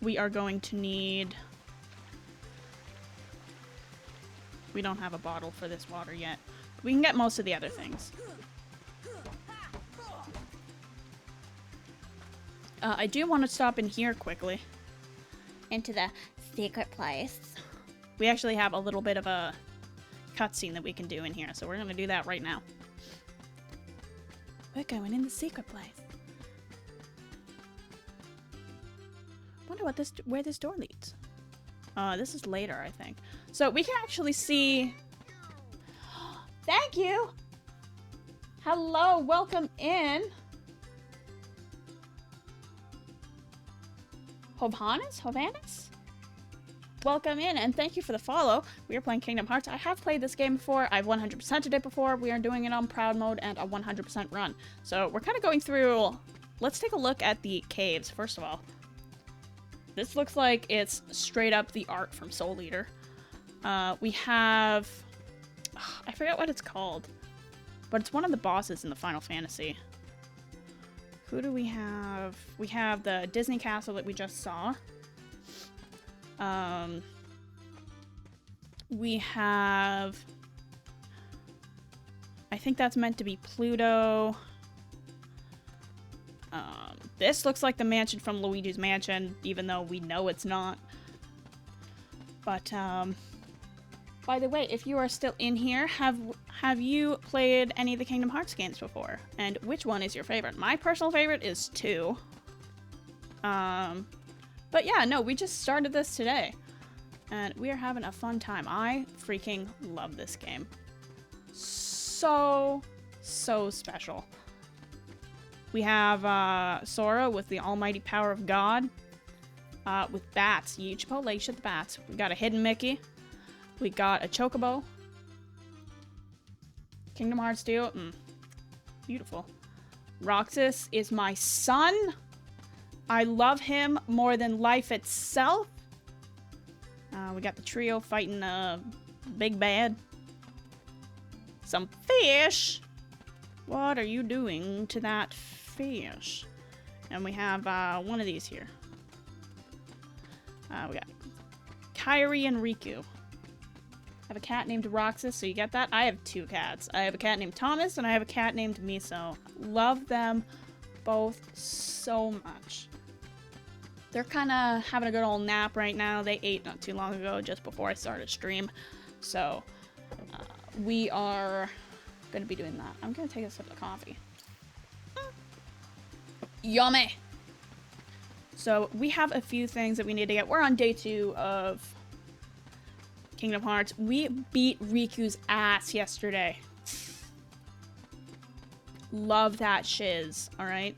we are going to need... We don't have a bottle for this water yet. We can get most of the other things. I do want to stop in here quickly. Into the secret place. We actually have a little bit of a cutscene that we can do in here, so we're going to do that right now. We're going in the secret place. Wonder what where this door leads. This is later, I think. So we can actually see... Thank you! Hello, welcome in. Hovannes? Welcome in, and thank you for the follow. We are playing Kingdom Hearts. I have played this game before. I've 100%ed it before. We are doing it on proud mode and a 100% run. So we're kind of going through... Let's take a look at the caves, first of all. This looks like it's straight up the art from Soul Eater. We have... I forget what it's called. But it's one of the bosses in the Final Fantasy. Who do we have? We have the Disney Castle that we just saw. We have... I think that's meant to be Pluto. This looks like the mansion from Luigi's Mansion, even though we know it's not. But, by the way, if you are still in here, have you played any of the Kingdom Hearts games before? And which one is your favorite? My personal favorite is 2. But yeah, no, we just started this today. And we are having a fun time. I freaking love this game. So special. We have Sora with the almighty power of God. With bats. You Chipotle, you shit the bats. We got a hidden Mickey. We got a Chocobo. Kingdom Hearts 2. Beautiful. Roxas is my son. I love him more than life itself. We got the trio fighting a big bad. Some fish. What are you doing to that fish? And we have one of these here. We got Kairi and Riku. I have a cat named Roxas, so you get that? I have 2 cats. I have a cat named Thomas, and I have a cat named Miso. Love them both so much. They're kind of having a good old nap right now. They ate not too long ago, just before I started stream. So, we are going to be doing that. I'm going to take a sip of coffee. Yummy! So, we have a few things that we need to get. We're on day 2 of Kingdom Hearts. We beat Riku's ass yesterday. Love that shiz, alright?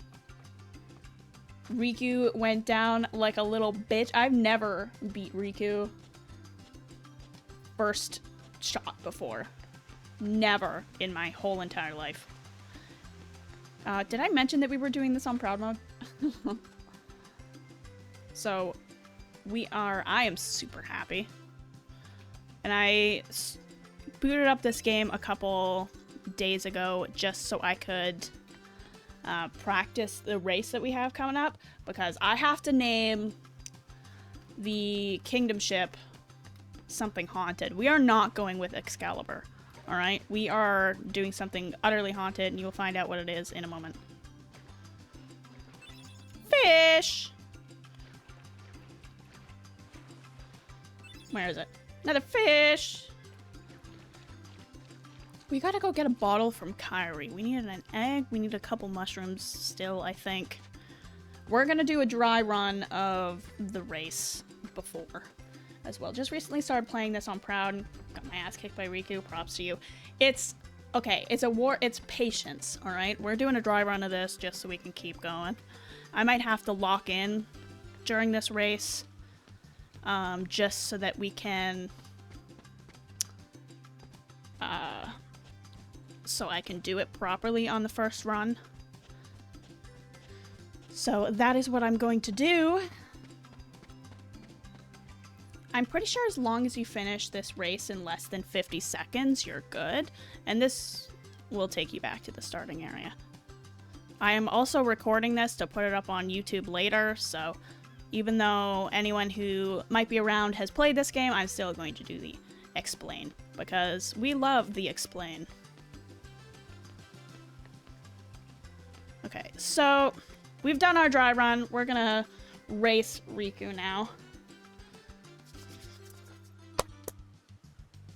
Riku went down like a little bitch. I've never beat Riku first shot before. Never in my whole entire life. Did I mention that we were doing this on proud mode? So, I am super happy. And I booted up this game a couple days ago just so I could practice the race that we have coming up, because I have to name the kingdom ship something haunted. We are not going with Excalibur, alright? We are doing something utterly haunted, and you'll find out what it is in a moment. Fish! Where is it? Another fish! We gotta go get a bottle from Kyrie. We needed an egg. We need a couple mushrooms still, I think. We're gonna do a dry run of the race before as well. Just recently started playing this on Proud. Got my ass kicked by Riku. Props to you. It's... okay, it's a war. It's patience, alright? We're doing a dry run of this just so we can keep going. I might have to lock in during this race. Just so that we can... so I can do it properly on the first run. So that is what I'm going to do. I'm pretty sure as long as you finish this race in less than 50 seconds, you're good. And this will take you back to the starting area. I am also recording this to put it up on YouTube later, so even though anyone who might be around has played this game, I'm still going to do the explain, because we love the explain. Okay, so we've done our dry run. We're gonna race Riku now.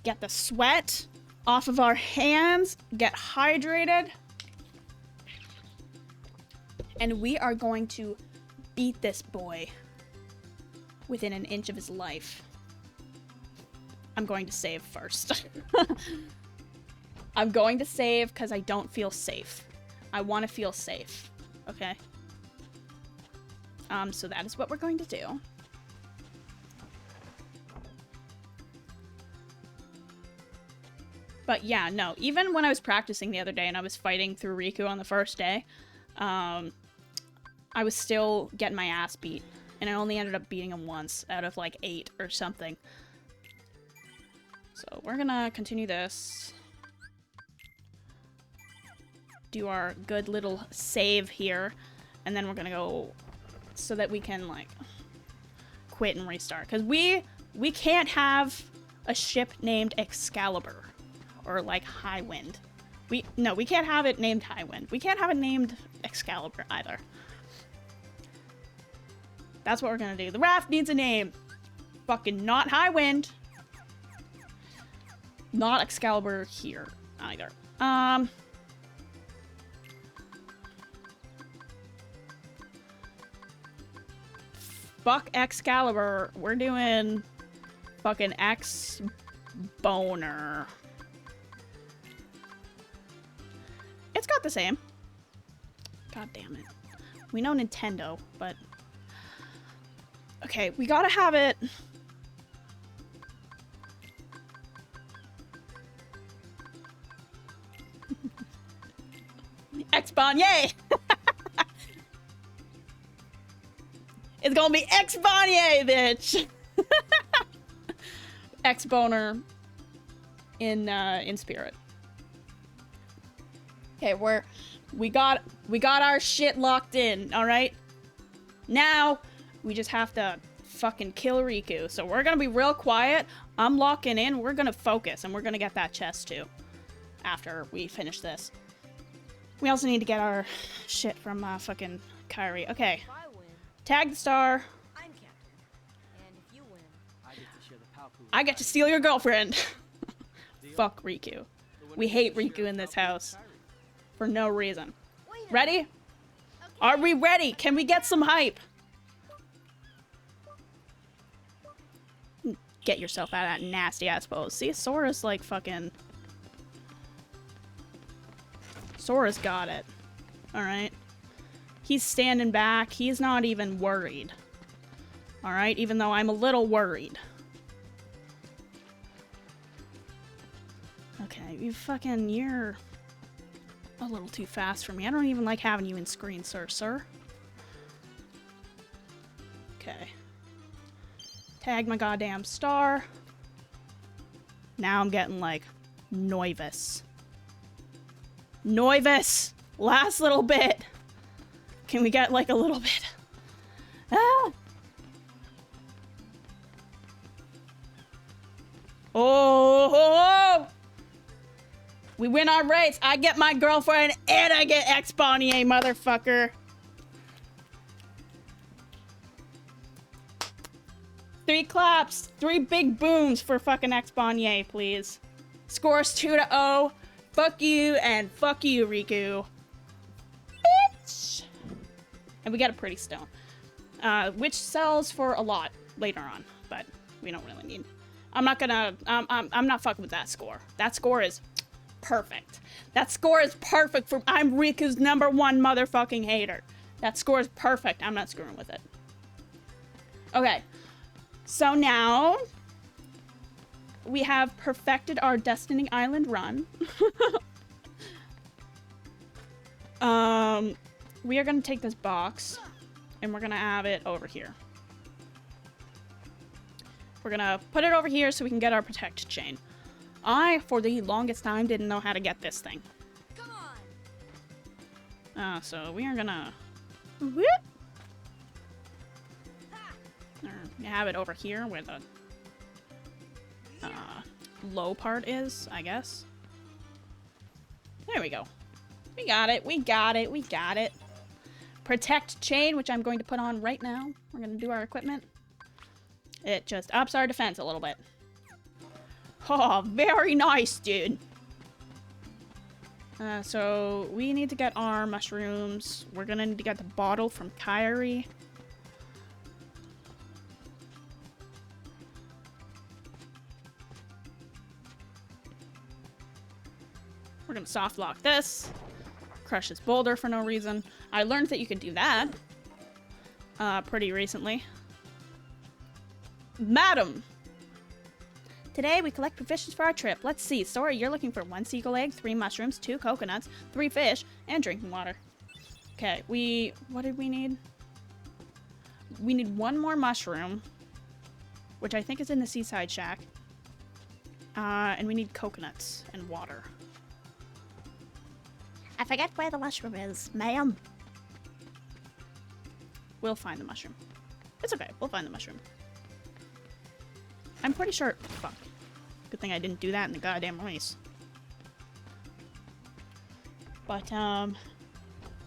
Get the sweat off of our hands, get hydrated, and we are going to beat this boy within an inch of his life. I'm going to save first. I'm going to save because I don't feel safe. I want to feel safe, okay? So that is what we're going to do. But yeah, no, even when I was practicing the other day and I was fighting through Riku on the first day, I was still getting my ass beat. And I only ended up beating him once out of like 8 or something. So we're gonna continue this. Do our good little save here. And then we're gonna go so that we can like quit and restart. Because we can't have a ship named Excalibur. Or like Highwind. No, we can't have it named Highwind. We can't have it named Excalibur either. That's what we're gonna do. The raft needs a name. Fucking not Highwind. Not Excalibur here either. Fuck Excalibur. We're doing fucking X-Boner. It's got the same. God damn it. We know Nintendo, but... okay, we gotta have it... X-Bon, yay! It's gonna be X-Bon, yay, bitch! X-Boner in spirit. Okay, we got our shit locked in, alright? Now, we just have to fucking kill Riku. So we're gonna be real quiet. I'm locking in. We're gonna focus, and we're gonna get that chest, too. After we finish this. We also need to get our shit from, fucking Kyrie. Okay. If I win, Tag the star. I'm captain. And if you win, I get to share the Palpu. I get to steal your girlfriend. Deal? Fuck Riku. The winner We gets hate to share Riku the in this Palpu with house. Kyrie. For no reason. Wait a Ready? Okay. Are we ready? Can we get some hype? Get yourself out of that nasty ass pose. See, Sora's like fucking... Sora's got it. Alright. He's standing back. He's not even worried. Alright? Even though I'm a little worried. Okay, you're a little too fast for me. I don't even like having you in screen, sir. Okay. Tag my goddamn star. Now I'm getting, like, nervous. Nervous! Last little bit! Can we get, like, a little bit? Ah! Oh! We win our race. I get my girlfriend and I get X-Bonnier, motherfucker. 3 claps, 3 big booms for fucking Xbonye, please. Scores 2-0. Fuck you and fuck you, Riku. Bitch! And we got a pretty stone. Which sells for a lot later on, but we don't really need. I'm not gonna, I'm not fucking with that score. That score is perfect. That score is perfect for, I'm Riku's #1 motherfucking hater. That score is perfect. I'm not screwing with it. Okay. So now, we have perfected our Destiny Island run. We are gonna take this box, and we're gonna have it over here. We're gonna put it over here so we can get our protect chain. I, for the longest time, didn't know how to get this thing. Come on. So we are gonna... Whoop. Have it over here where the low part is, I guess. There we go. We got it, we got it, we got it. Protect chain, which I'm going to put on right now. We're gonna do our equipment. It just ups our defense a little bit. Oh, very nice, dude. So we need to get our mushrooms. We're gonna need to get the bottle from Kyrie. We're gonna soft lock this. Crush this boulder for no reason. I learned that you could do that pretty recently. Madam! Today we collect provisions for our trip. Let's see. Sora, you're looking for 1 seagull egg, 3 mushrooms, 2 coconuts, 3 fish, and drinking water. Okay, what did we need? We need 1 more mushroom, which I think is in the seaside shack. And we need coconuts and water. I forget where the mushroom is, ma'am. We'll find the mushroom. It's okay, we'll find the mushroom. I'm pretty sure... Fuck. Good thing I didn't do that in the goddamn race. But,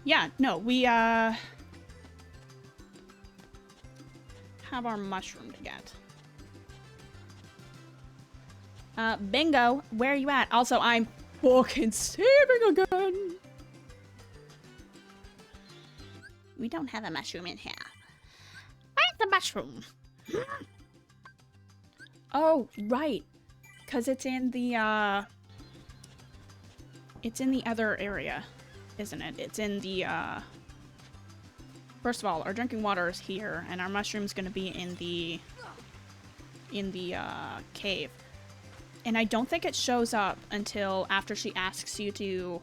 yeah, no, we, have our mushroom to get. Bingo, where are you at? Also, I'm fucking saving again! We don't have a mushroom in here. Where's the mushroom? Oh, right. Because it's in the other area, isn't it? It's in the, First of all, our drinking water is here, and our mushroom's gonna be in the cave. And I don't think it shows up until after she asks you to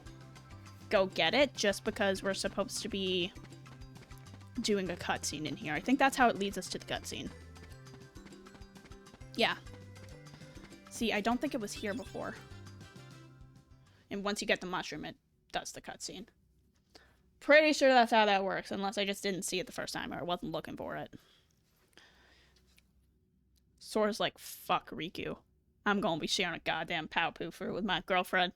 go get it, just because we're supposed to be doing a cutscene in here. I think that's how it leads us to the cutscene. Yeah. See, I don't think it was here before. And once you get the mushroom, it does the cutscene. Pretty sure that's how that works, unless I just didn't see it the first time or I wasn't looking for it. Sora's like, fuck Riku. I'm gonna be sharing a goddamn Pow-Poo fruit with my girlfriend.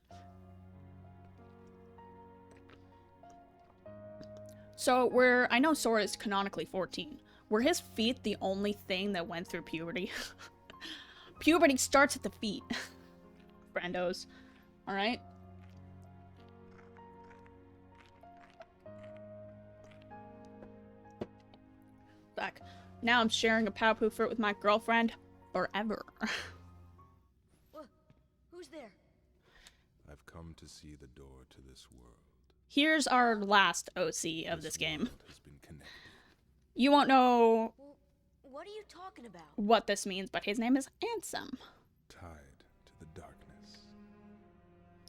So I know Sora is canonically 14. Were his feet the only thing that went through puberty? Puberty starts at the feet. Brandos. Alright? Back. Now I'm sharing a Pow-Poo fruit with my girlfriend forever. Who's there? I've come to see the door to this world. Here's our last OC of this game. Has been connected. You won't know Well, what are you talking about? what this means, but his name is Ansem. Tied to the darkness.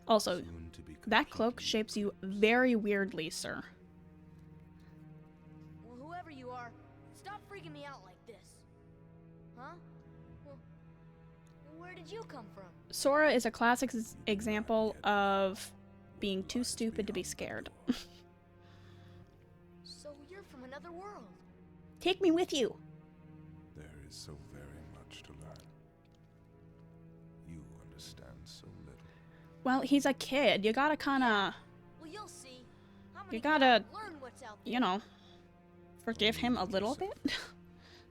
Also, Soon to be that cloak completely shapes you very weirdly, sir. Well, whoever you are, stop freaking me out like this. Huh? Well, where did you come from? Sora is a classic example of being too stupid to be scared. So you're from another world. Take me with you. There is so very much to learn. You understand so little. Well, he's a kid. You gotta kinda, Well, you'll see. I'm gonna you get out gotta, and learn what's out there. you know, forgive him a little bit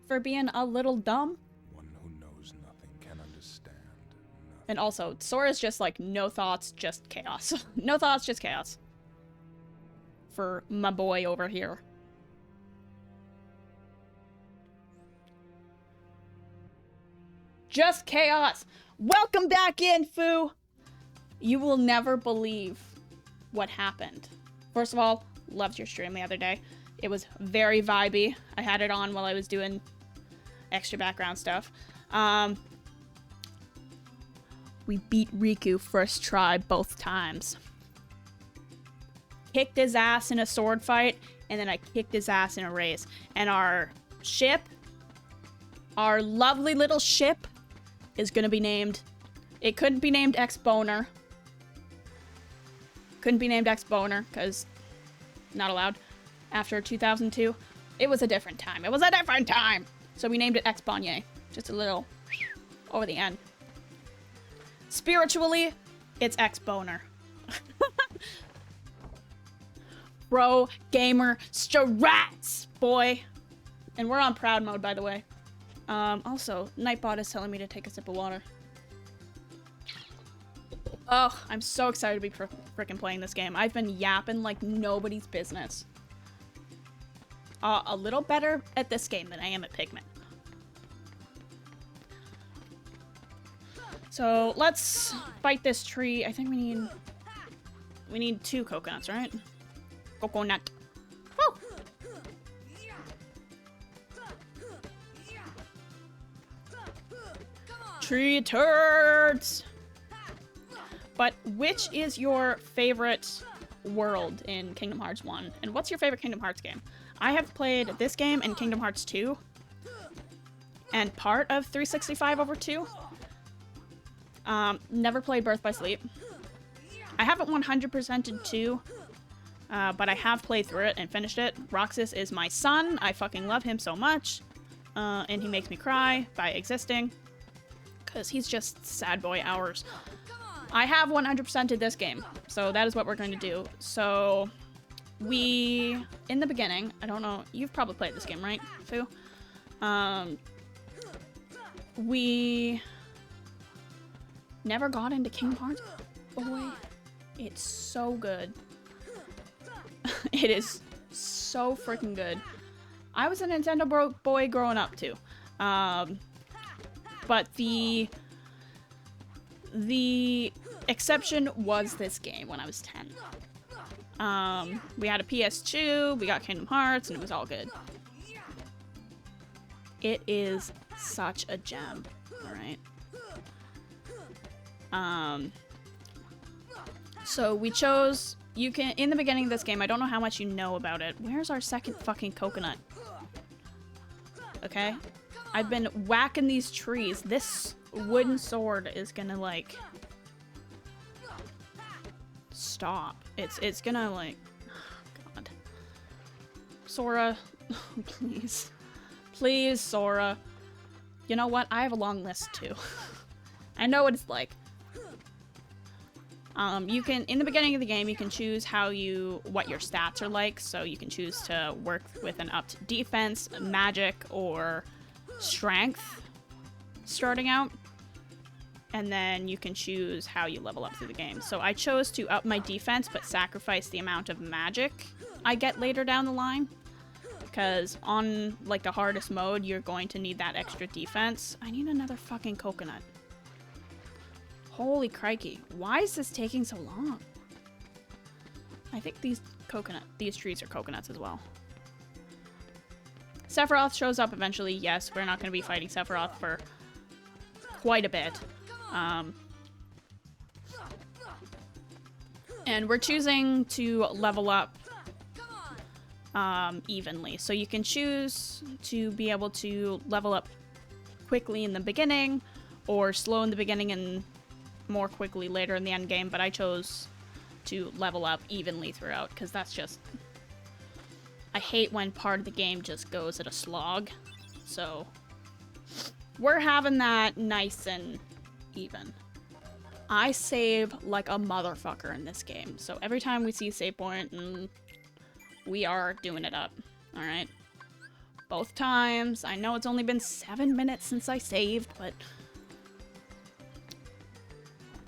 for being a little dumb. And also, Sora's just like, no thoughts, just chaos. No thoughts, just chaos. For my boy over here. Just chaos! Welcome back in, Foo! You will never believe what happened. First of all, loved your stream the other day. It was very vibey. I had it on while I was doing extra background stuff. We beat Riku first try both times. Kicked his ass in a sword fight, and then I kicked his ass in a race. And our ship, our lovely little ship, is gonna be named... It couldn't be named X-Boner. Couldn't be named X-Boner, because not allowed. After 2002. It was a different time. It was a different time! So we named it X-Bonye. Just a little over the end. Spiritually, it's X-Boner. Bro, gamer, strats, boy. And we're on proud mode, by the way. Also, Nightbot is telling me to take a sip of water. Oh, I'm so excited to be frickin' playing this game. I've been yapping like nobody's business. A little better at this game than I am at Pigment. So, let's fight this tree. I think we need 2 coconuts, right? Coconut. Woo! Tree turds! But which is your favorite world in Kingdom Hearts 1? And what's your favorite Kingdom Hearts game? I have played this game and Kingdom Hearts 2. And part of 365 over 2. Never played Birth by Sleep. I haven't 100%ed 2. But I have played through it and finished it. Roxas is my son. I fucking love him so much. And he makes me cry by existing. Because he's just sad boy hours. I have 100%ed this game. So that is what we're going to do. So we, in the beginning, I don't know, you've probably played this game, right, Fu? We never got into Kingdom Hearts. Boy, it's so good. It is so freaking good. I was a Nintendo boy growing up too. But the exception was this game when I was 10. We had a PS2, we got Kingdom Hearts, and it was all good. It is such a gem, alright? So we chose... You can, in the beginning of this game, I don't know how much you know about it. Where's our second fucking coconut? Okay? I've been whacking these trees. This wooden sword is gonna, like... stop. It's gonna, like... Oh, God. Sora. Please. Please, Sora. You know what? I have a long list, too. I know what it's like. You can, in the beginning of the game, you can choose what your stats are like. So you can choose to work with an up to defense, magic, or strength starting out. And then you can choose how you level up through the game. So I chose to up my defense, but sacrifice the amount of magic I get later down the line. Because on, like, the hardest mode, you're going to need that extra defense. I need another fucking coconut. Holy crikey. Why is this taking so long? I think these trees are coconuts as well. Sephiroth shows up eventually. Yes, we're not going to be fighting Sephiroth for quite a bit. And we're choosing to level up evenly. So you can choose to be able to level up quickly in the beginning, or slow in the beginning and more quickly later in the end game, but I chose to level up evenly throughout, because that's just... I hate when part of the game just goes at a slog. So we're having that nice and even. I save like a motherfucker in this game, so every time we see a save point, we are doing it up. Alright? Both times. I know it's only been 7 minutes since I saved, but...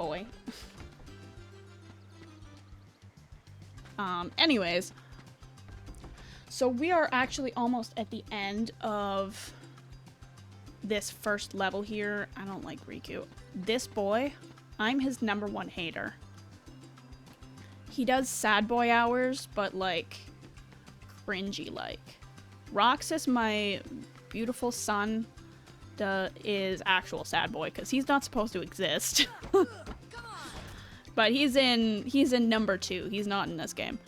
boy. Anyways. So we are actually almost at the end of this first level here. I don't like Riku. This boy, I'm his #1 hater. He does sad boy hours, but like cringy like. Roxas, my beautiful son, is actual sad boy because he's not supposed to exist. But he's in #2. He's not in this game.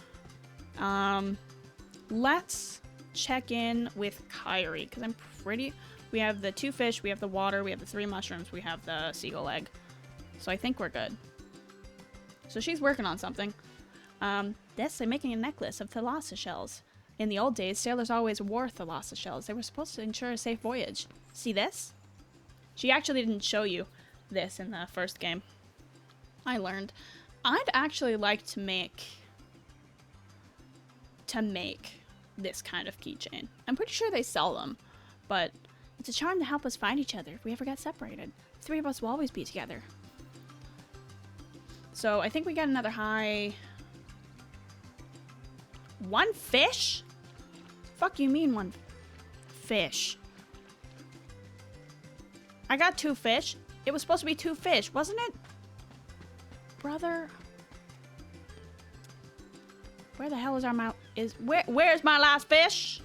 Let's check in with Kyrie because I'm pretty. We have the 2 fish, we have the water, we have the 3 mushrooms, we have the seagull egg. So I think we're good. So she's working on something. This, I'm making a necklace of thalassa shells. In the old days, sailors always wore thalassa shells. They were supposed to ensure a safe voyage. See this? She actually didn't show you this in the first game. I learned. I'd actually like to make this kind of keychain. I'm pretty sure they sell them, but it's a charm to help us find each other if we ever get separated. The 3 of us will always be together. So I think we got another high. 1 fish? Fuck you mean 1 fish? I got 2 fish. It was supposed to be 2 fish, wasn't it? Brother. Where the hell is our mouth? Where's my last fish?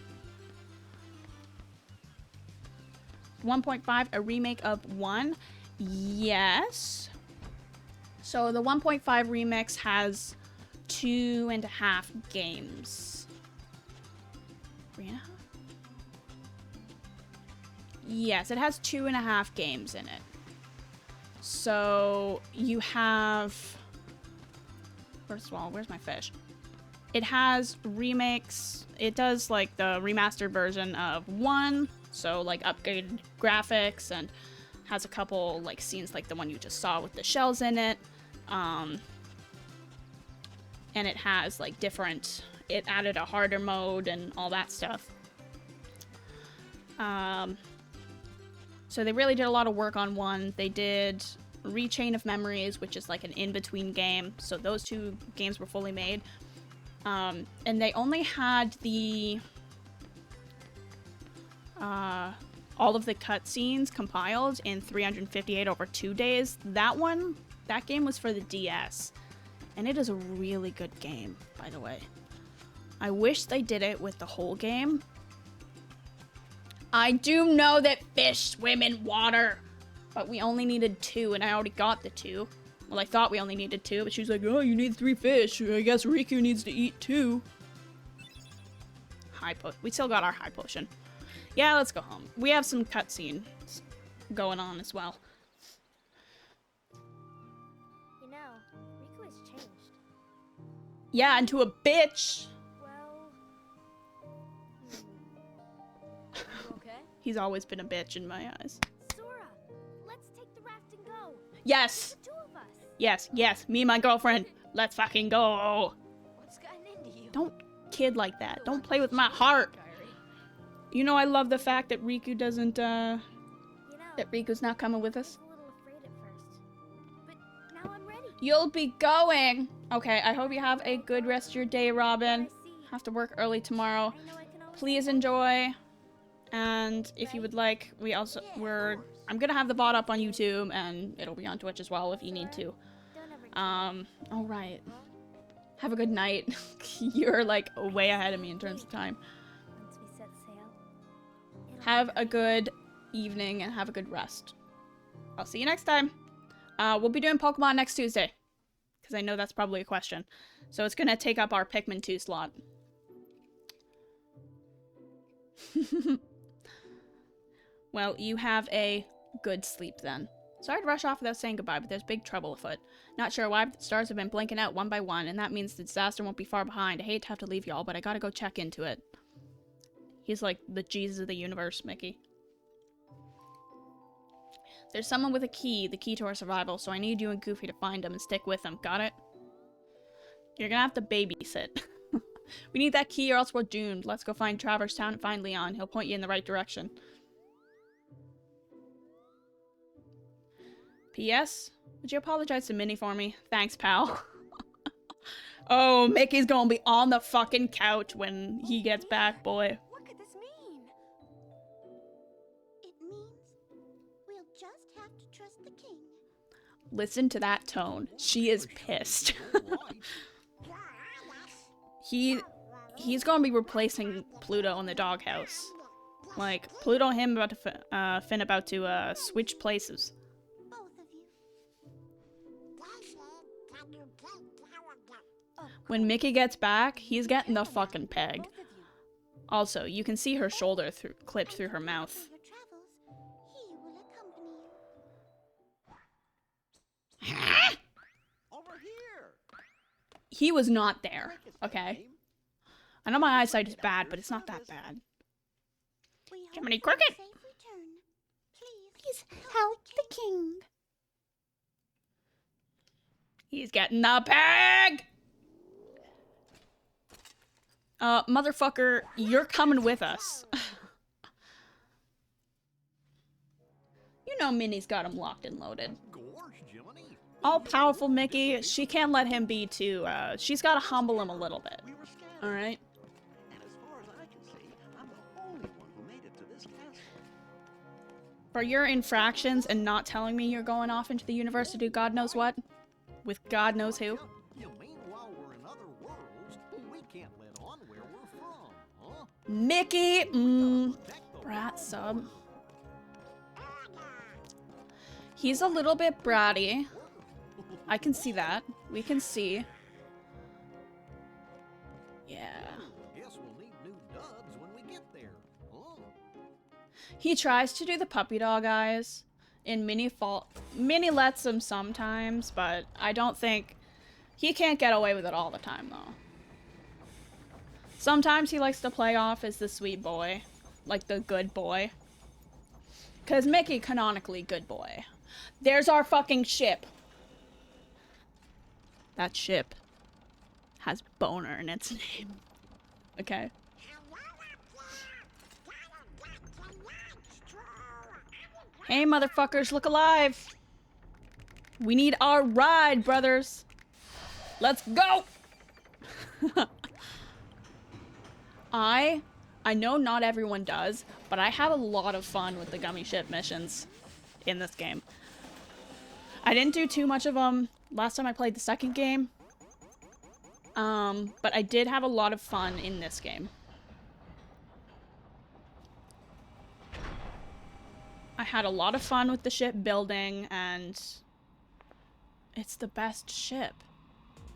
1.5, a remake of 1. Yes. So the 1.5 remix has 2.5 games. 3.5? Yes, it has 2.5 games in it. So you have. First of all, where's my fish? It has remakes. It does like the remastered version of 1, so like upgraded graphics, and has a couple like scenes like the one you just saw with the shells in it. And it has like different. It added a harder mode and all that stuff. So they really did a lot of work on 1. They did Rechain of Memories, which is like an in-between game. So those 2 games were fully made. And they only had the all of the cutscenes compiled in 358 over 2 days. That game was for the DS. And it is a really good game, by the way. I wish they did it with the whole game. I do know that fish swim in water, but we only needed 2, and I already got the 2. Well, I thought we only needed 2, but she was like, oh, you need 3 fish. I guess Riku needs to eat 2. We still got our high potion. Yeah, let's go home. We have some cutscenes going on as well. You know, Riku has changed. Yeah, into a bitch. Well, You okay? He's always been a bitch in my eyes. Sora, let's take the raft and go. Yes. The 2 of us. Yes, me and my girlfriend. Let's fucking go. What's gotten into you? Don't kid like that. Don't play with my heart. Kyrie. You know, I love the fact that Riku doesn't, You know, that Riku's not coming with I us. was a little afraid at first, but now I'm ready. You'll be going. Okay, I hope you have a good rest of your day, Robin. I see. Have to work early tomorrow. I know I can always Please count on you. enjoy. And if you would like, I'm gonna have the VOD up on YouTube, and it'll be on Twitch as well if you need to. Don't ever All right. Have a good night. You're like way ahead of me in terms of time. once we set sail. it'll Have be a good evening and have a good rest. I'll see you next time. We'll be doing Pokemon next Tuesday, because I know that's probably a question. So it's gonna take up our Pikmin 2 slot. Well, you have a good sleep then. Sorry to rush off without saying goodbye, but there's big trouble afoot. Not sure why, but the stars have been blinking out one by one, and that means the disaster won't be far behind. I hate to have to leave y'all, but I gotta go check into it. He's like the Jesus of the universe, Mickey. There's someone with a key, the key to our survival, so I need you and Goofy to find him and stick with him. Got it? You're gonna have to babysit. We need that key or else we're doomed. Let's go find Traverse Town and find Leon. He'll point you in the right direction. P.S. Would you apologize to Minnie for me? Thanks, pal. Oh, Mickey's gonna be on the fucking couch when he gets back, boy. What could this mean? It means we'll just have to trust the king. Listen to that tone. She is pissed. He's gonna be replacing Pluto in the doghouse. Like, Pluto and him about to Finn about to switch places. Both of you. When Mickey gets back, he's getting the fucking peg. Both of you. Also, you can see her shoulder clipped through her mouth. For your travels, he will accompany you. Over here. He was not there, okay? I know my eyesight is bad, but it's not that bad. We hope Jiminy for a Cricket! safe return. Please help the king. He's getting the peg! Motherfucker, you're coming with us. You know Minnie's got him locked and loaded. Gorge, Jiminy. All-powerful Mickey, she can't let him be too, she's gotta humble him a little bit. We were scattered. Alright? And as far as I can see, I'm the only one who made it to this castle. For your infractions and not telling me you're going off into the universe to do God knows what, with God knows who. You mean while we're in other worlds, we can't let on where we're from, huh? Mickey! Protect the Brat world. sub. He's a little bit bratty. I can see that. We can see. Yeah. Guess we'll need new dubs when we get there, huh? He tries to do the puppy dog eyes in Minnie lets him sometimes, but I don't think he can't get away with it all the time though. Sometimes he likes to play off as the sweet boy, like the good boy. 'Cause Mickey canonically good boy. There's our fucking ship. That ship has boner in its name. Okay. Hey, motherfuckers, look alive! We need our ride, brothers! Let's go! I know not everyone does, but I have a lot of fun with the gummy ship missions in this game. I didn't do too much of them last time I played the second game, but I did have a lot of fun in this game. I had a lot of fun with the ship building, and it's the best ship.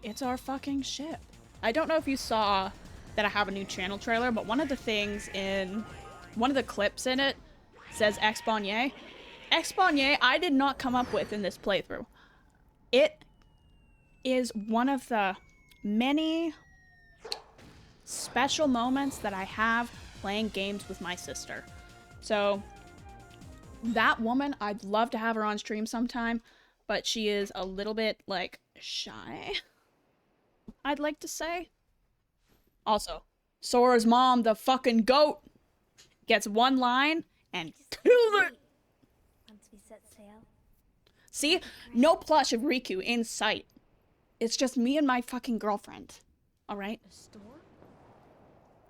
It's our fucking ship. I don't know if you saw that I have a new channel trailer, but one of the things in one of the clips in it says Exponier. Exponier I did not come up with in this playthrough. It is one of the many special moments that I have playing games with my sister. So that woman, I'd love to have her on stream sometime, but she is a little bit, like, shy, I'd like to say. Also, Sora's mom, the fucking goat, gets one line and kills it. Once we set sail. See? No plush of Riku in sight. It's just me and my fucking girlfriend. Alright? A store?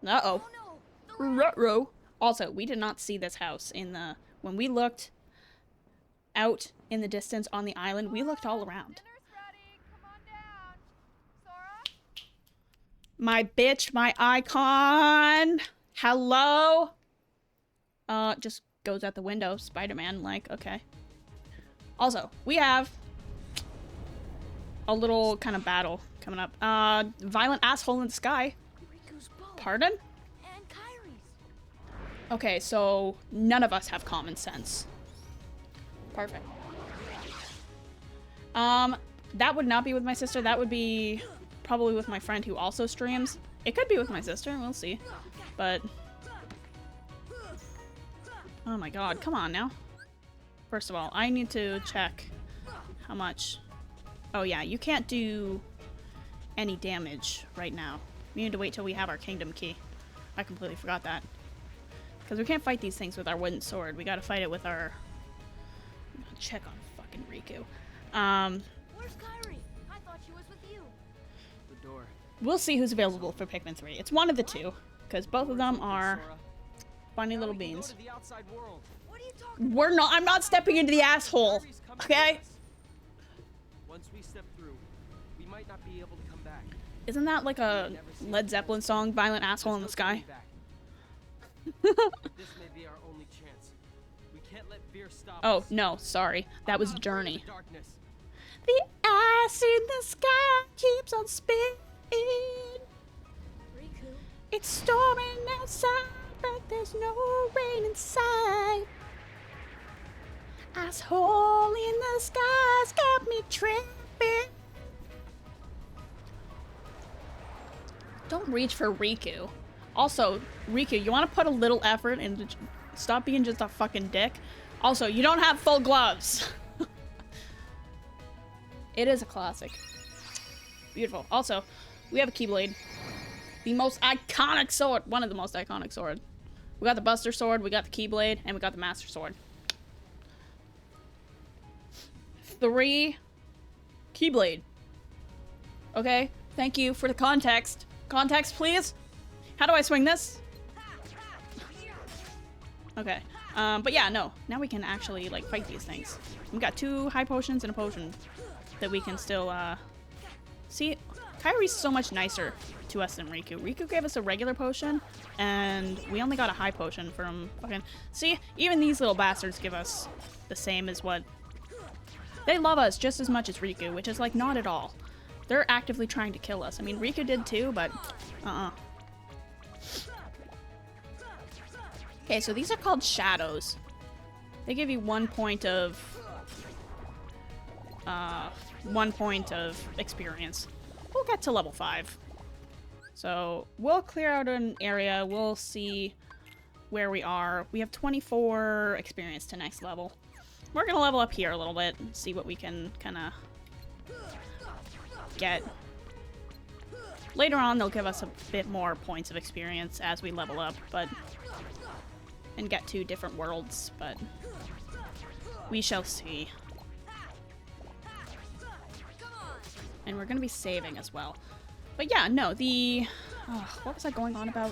Uh-oh. Oh no! Ruh-roh. Also, we did not see this house in the... When we looked out in the distance on the island, we looked all around. Dinner's ready. Come on down. Sora? My bitch, my icon. Hello? Just goes out the window. Spider-Man, like, okay. Also, we have a little kind of battle coming up. Violent asshole in the sky. Riku's bow. Pardon? And Kyrie's. Okay, so none of us have common sense. Perfect. That would not be with my sister. That would be probably with my friend who also streams. It could be with my sister, we'll see. But... oh my god, come on now. First of all, I need to check how much... oh yeah, you can't do any damage right now. We need to wait till we have our kingdom key. I completely forgot that. Because we can't fight these things with our wooden sword. We gotta fight it with our... check on fucking Riku. Where's Kyrie? I thought she was with you. The door. We'll see who's available for Pikmin 3. It's one of the two, because both of them are funny little beans. To the outside world. What are you talking I'm not stepping into the asshole, Kyrie's coming okay? with us. Once we step through, we might not be able to come back. Isn't that like a Led Zeppelin song, Violent Asshole in the Sky? This may be our only chance. We can't let fear stop Oh, us. no, sorry. That was I'm not afraid of Journey. the darkness. The ice in the sky keeps on spinning. Riku? It's storming outside, but there's no rain inside. Ice hole in the sky's got me tripping. Don't reach for Riku. Also, Riku, you want to put a little effort into stop being just a fucking dick. Also, you don't have full gloves. It is a classic. Beautiful. Also, we have a Keyblade. The most iconic sword. One of the most iconic sword. We got the Buster Sword, we got the Keyblade, and we got the Master Sword. 3 Keyblade. Okay? Thank you for the context. Context, please? How do I swing this? Okay. But yeah, no. Now we can actually, like, fight these things. We got 2 high potions and a potion that we can still, see, Kyrie's so much nicer to us than Riku. Riku gave us a regular potion, and we only got a high potion from fucking... See, even these little bastards give us the same as what... They love us just as much as Riku, which is, like, not at all. They're actively trying to kill us. I mean, Riku did too, but... Okay, so these are called shadows. They give you 1 point of... 1 point of experience. We'll get to level 5. So, we'll clear out an area. We'll see where we are. We have 24 experience to next level. We're gonna level up here a little bit and see what we can kind of get. Later on, they'll give us a bit more points of experience as we level up, but... and get to different worlds, but... we shall see. And we're gonna be saving as well. But yeah, no, the... what was I going on about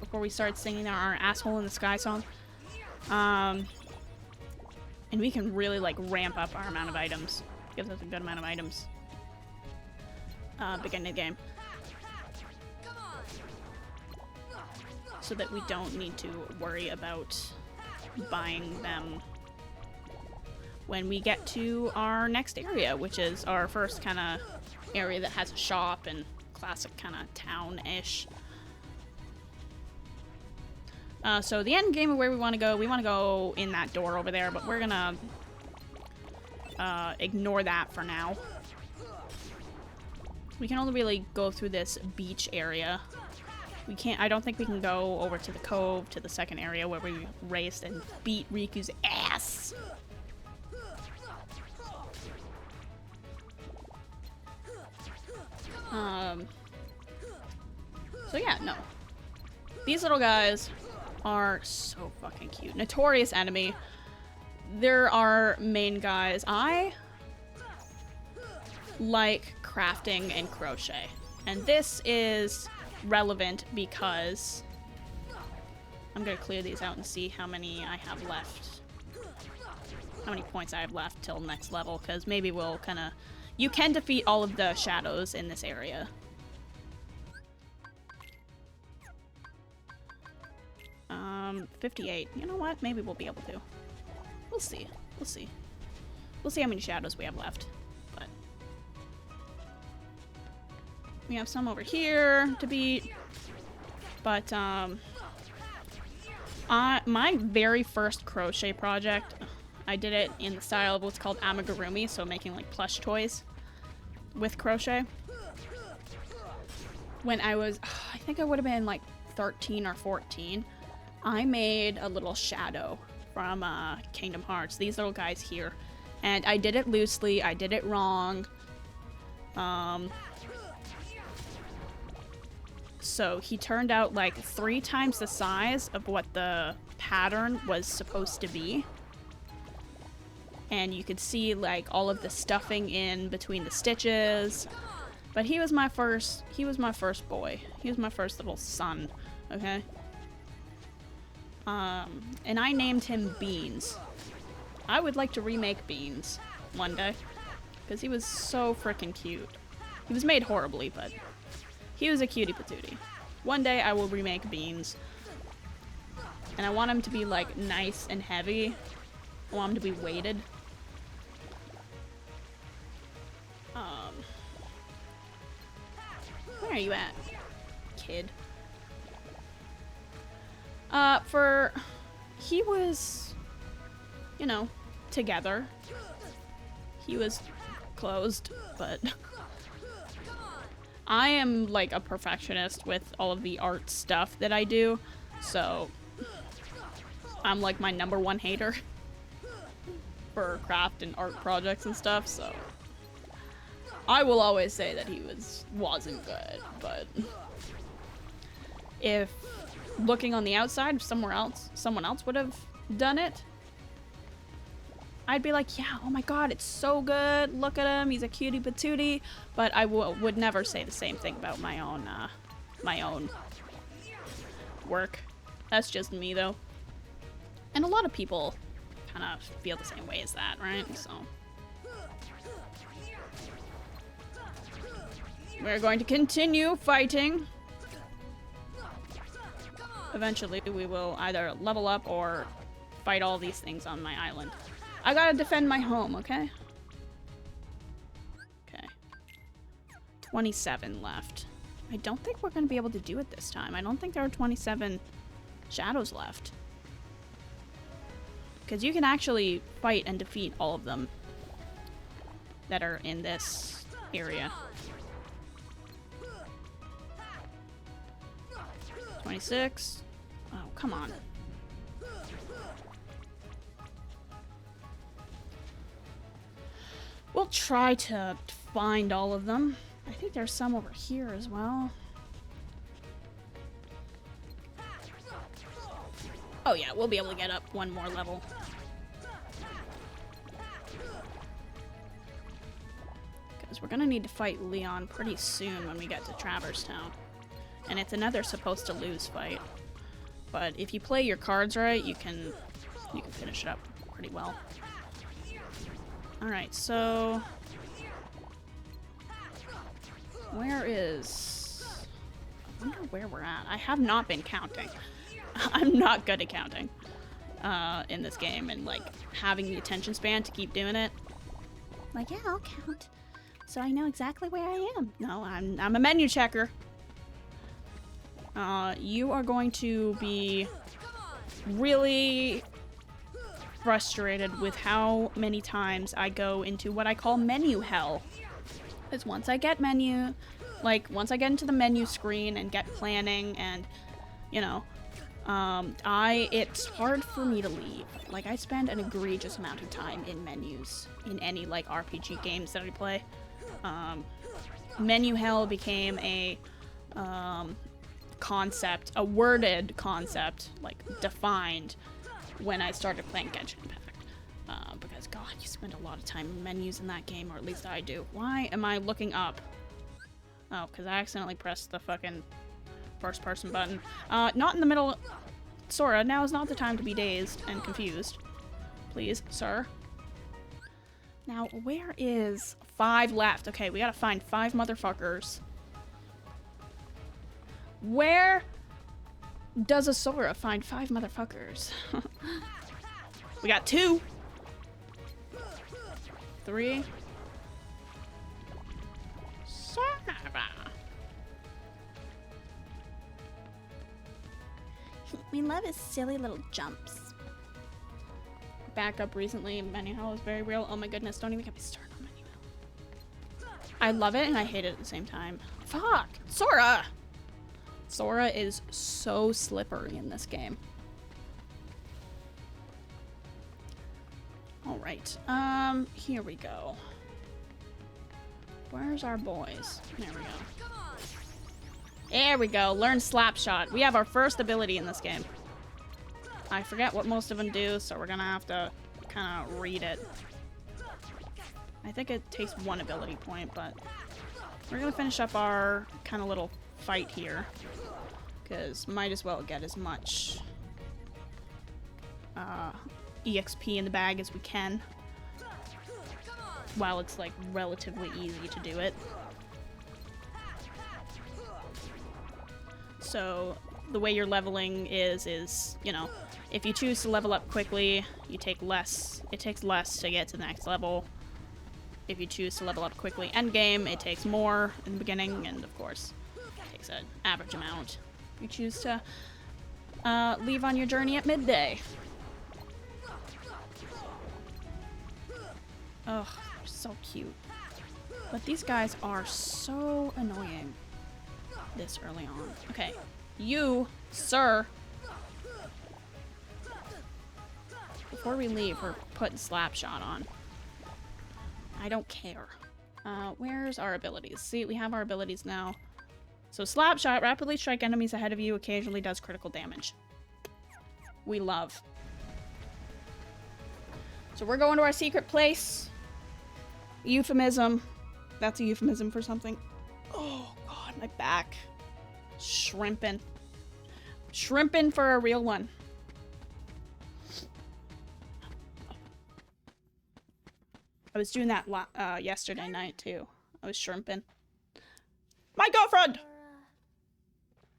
before we started singing our Asshole in the Sky song? And we can really, like, ramp up our amount of items. Gives us a good amount of items. Beginning of the game. So that we don't need to worry about buying them when we get to our next area, which is our first kind of area that has a shop and classic kind of town-ish. So the end game of where we want to go in that door over there, but we're gonna ignore that for now. We can only really go through this beach area. We can't, I don't think we can go over to the cove, to the second area where we raced and beat Riku's ass. So yeah, no. These little guys are so fucking cute. Notorious enemy. They're our main guys. I like crafting and crochet. And this is relevant because I'm gonna clear these out and see how many I have left. How many points I have left till next level, because maybe we'll kind of... You can defeat all of the shadows in this area. 58. You know what? Maybe we'll be able to. We'll see. We'll see. We'll see how many shadows we have left. But we have some over here to beat. But my very first crochet project, I did it in the style of what's called amigurumi, so making like plush toys with crochet. When I was, I think I would have been like 13 or 14, I made a little shadow from Kingdom Hearts, these little guys here. And I did it loosely, I did it wrong. So he turned out like 3 times the size of what the pattern was supposed to be. and you could see like all of the stuffing in between the stitches. But he was my first boy. He was my first little son, okay? And I named him Beans. I would like to remake Beans one day, because he was so freaking cute. He was made horribly, but he was a cutie patootie. One day I will remake Beans. And I want him to be like nice and heavy. I want him to be weighted. Where are you at, kid? He was, you know, together. He was closed, but I am like a perfectionist with all of the art stuff that I do, so I'm like my #1 hater for craft and art projects and stuff, so I will always say that he wasn't good, but if looking on the outside, if someone else would have done it, I'd be like, yeah, oh my god, it's so good, look at him, he's a cutie patootie, but I would never say the same thing about my own work. That's just me, though. And a lot of people kind of feel the same way as that, right? So we're going to continue fighting. Eventually, we will either level up or fight all these things on my island. I gotta defend my home, okay? Okay. 27 left. I don't think we're gonna be able to do it this time. I don't think there are 27 shadows left. Because you can actually fight and defeat all of them that are in this area. 26. Oh, come on. We'll try to find all of them. I think there's some over here as well. Oh yeah, we'll be able to get up one more level. Because we're gonna need to fight Leon pretty soon when we get to Traverse Town. And it's another supposed to lose fight. But if you play your cards right, you can finish it up pretty well. Alright, so where is... I wonder where we're at. I have not been counting. I'm not good at counting in this game, and like having the attention span to keep doing it. Like, yeah, I'll count, so I know exactly where I am. No, I'm a menu checker. You are going to be really frustrated with how many times I go into what I call menu hell. Because once I get once I get into the menu screen and get planning and, you know, it's hard for me to leave. Like, I spend an egregious amount of time in menus in any, like, RPG games that I play. Menu hell became a, concept, a worded concept, like, defined when I started playing Genshin Impact. Because, God, you spend a lot of time in menus in that game, or at least I do. Why am I looking up? Oh, because I accidentally pressed the fucking first person button. Not in the middle. Sora, now is not the time to be dazed and confused. Please, sir. Now, where is 5 left? Okay, we gotta find 5 motherfuckers. Where does a Sora find 5 motherfuckers? We got 2. 3. We love his silly little jumps. Back up recently, menu hell is very real. Oh my goodness, don't even get me started on menu hell. I love it and I hate it at the same time. Fuck! Sora! Sora is so slippery in this game. Alright, here we go. Where's our boys? There we go. There we go. Learn Slapshot. We have our first ability in this game. I forget what most of them do, so we're gonna have to kind of read it. I think it takes 1 ability point, but we're gonna finish up our kind of little fight here. Because might as well get as much EXP in the bag as we can. While it's like relatively easy to do it. So the way you're leveling is, you know, if you choose to level up quickly, you take less. It takes less to get to the next level. If you choose to level up quickly endgame, it takes more in the beginning, and of course, it takes an average amount. If you choose to leave on your journey at midday. Ugh, they're so cute. But these guys are so annoying this early on. Okay, you, sir. Before we leave, we're putting Slapshot on. I don't care. Where's our abilities? See, we have our abilities now. So Slapshot, rapidly strike enemies ahead of you, occasionally does critical damage. We love. So we're going to our secret place. Euphemism. That's a euphemism for something. Oh god, my back. Shrimping. Shrimping for a real one. I was doing that yesterday night too. I was shrimping. My girlfriend!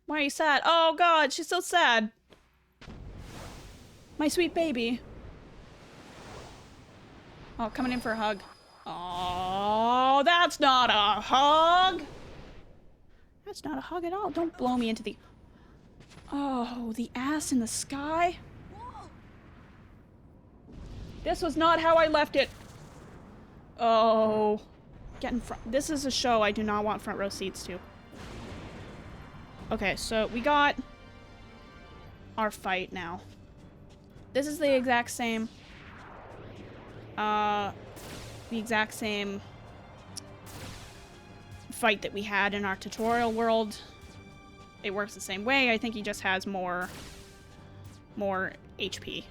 Why are you sad? Oh god, she's so sad. My sweet baby. Oh, coming in for a hug. Oh, that's not a hug! That's not a hug at all. Don't blow me into the... Oh, the ass in the sky? This was not how I left it. Oh. Get in front. This is a show I do not want front row seats to. Okay, so we got our fight now. This is the exact same fight that we had in our tutorial world. It works the same way. I think he just has more HP.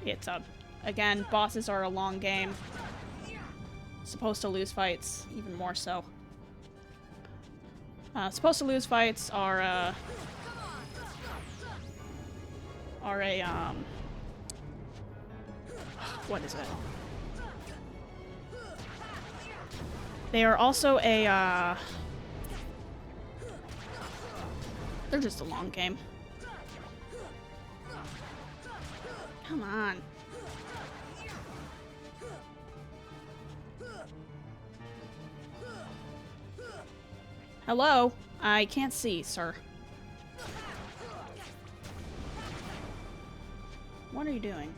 It's again, bosses are a long game. Supposed to lose fights, even more so. Supposed to lose fights are a what is it? They are also a they're just a long game. Come on. Hello? I can't see, sir. What are you doing?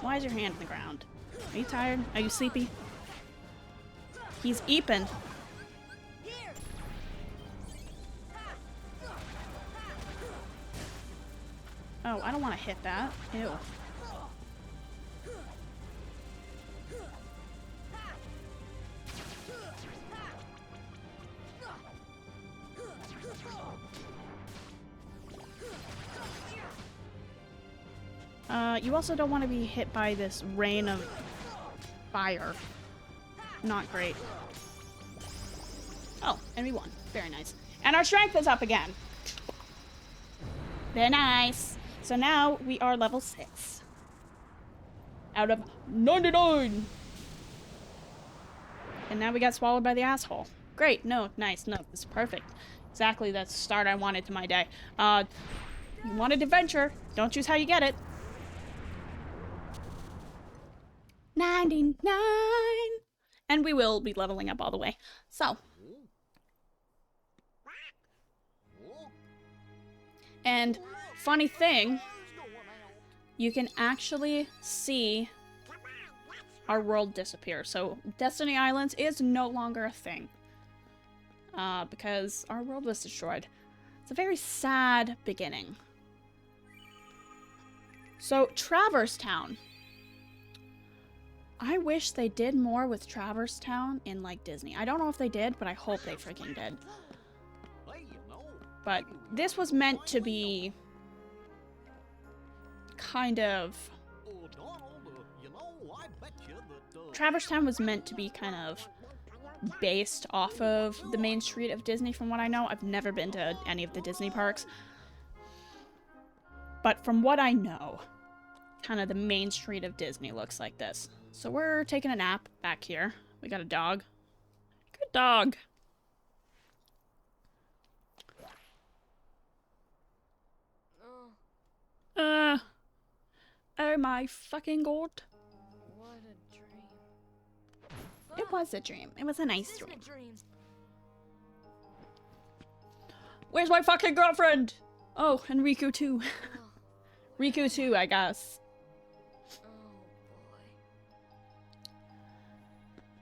Why is your hand in the ground? Are you tired? Are you sleepy? He's eeping. Oh, I don't want to hit that. Ew. You also don't want to be hit by this rain of fire. Not great. Oh, and we won. Very nice. And our strength is up again. Very nice. So now we are level 6. Out of 99! And now we got swallowed by the asshole. Great. No, nice. No, this is perfect. Exactly the start I wanted to my day. You wanted adventure. Don't choose how you get it. 99! And we will be leveling up all the way. So. And funny thing, you can actually see our world disappear. So Destiny Islands is no longer a thing. Because our world was destroyed. It's a very sad beginning. So Traverse Town. I wish they did more with Traverse Town in, like, Disney. I don't know if they did, but I hope they freaking did. But this was meant to be kind of... Oh, Donald, you know, I bet you that Traverse Town was meant to be kind of based off of the main street of Disney, from what I know. I've never been to any of the Disney parks. But from what I know, kind of the main street of Disney looks like this. So we're taking a nap back here. We got a dog. Good dog. Oh my fucking god. What a dream. It was a dream. It was a nice This isn't dream. a dream. Where's my fucking girlfriend? Oh, and Riku too. Oh, Riku too, I guess. oh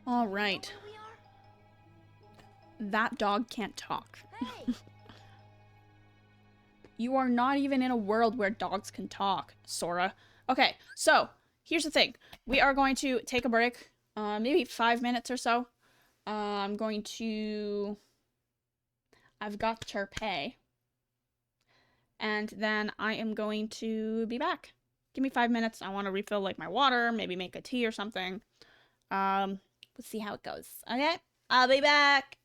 boy. Alright. You know where we That dog can't talk. are? Hey! You are not even in a world where dogs can talk, Sora. Okay, so here's the thing. We are going to take a break, maybe 5 minutes or so. I'm going to... I've got Terpay. And then I am going to be back. Give me 5 minutes. I want to refill like my water, maybe make a tea or something. We'll see how it goes. Okay? I'll be back.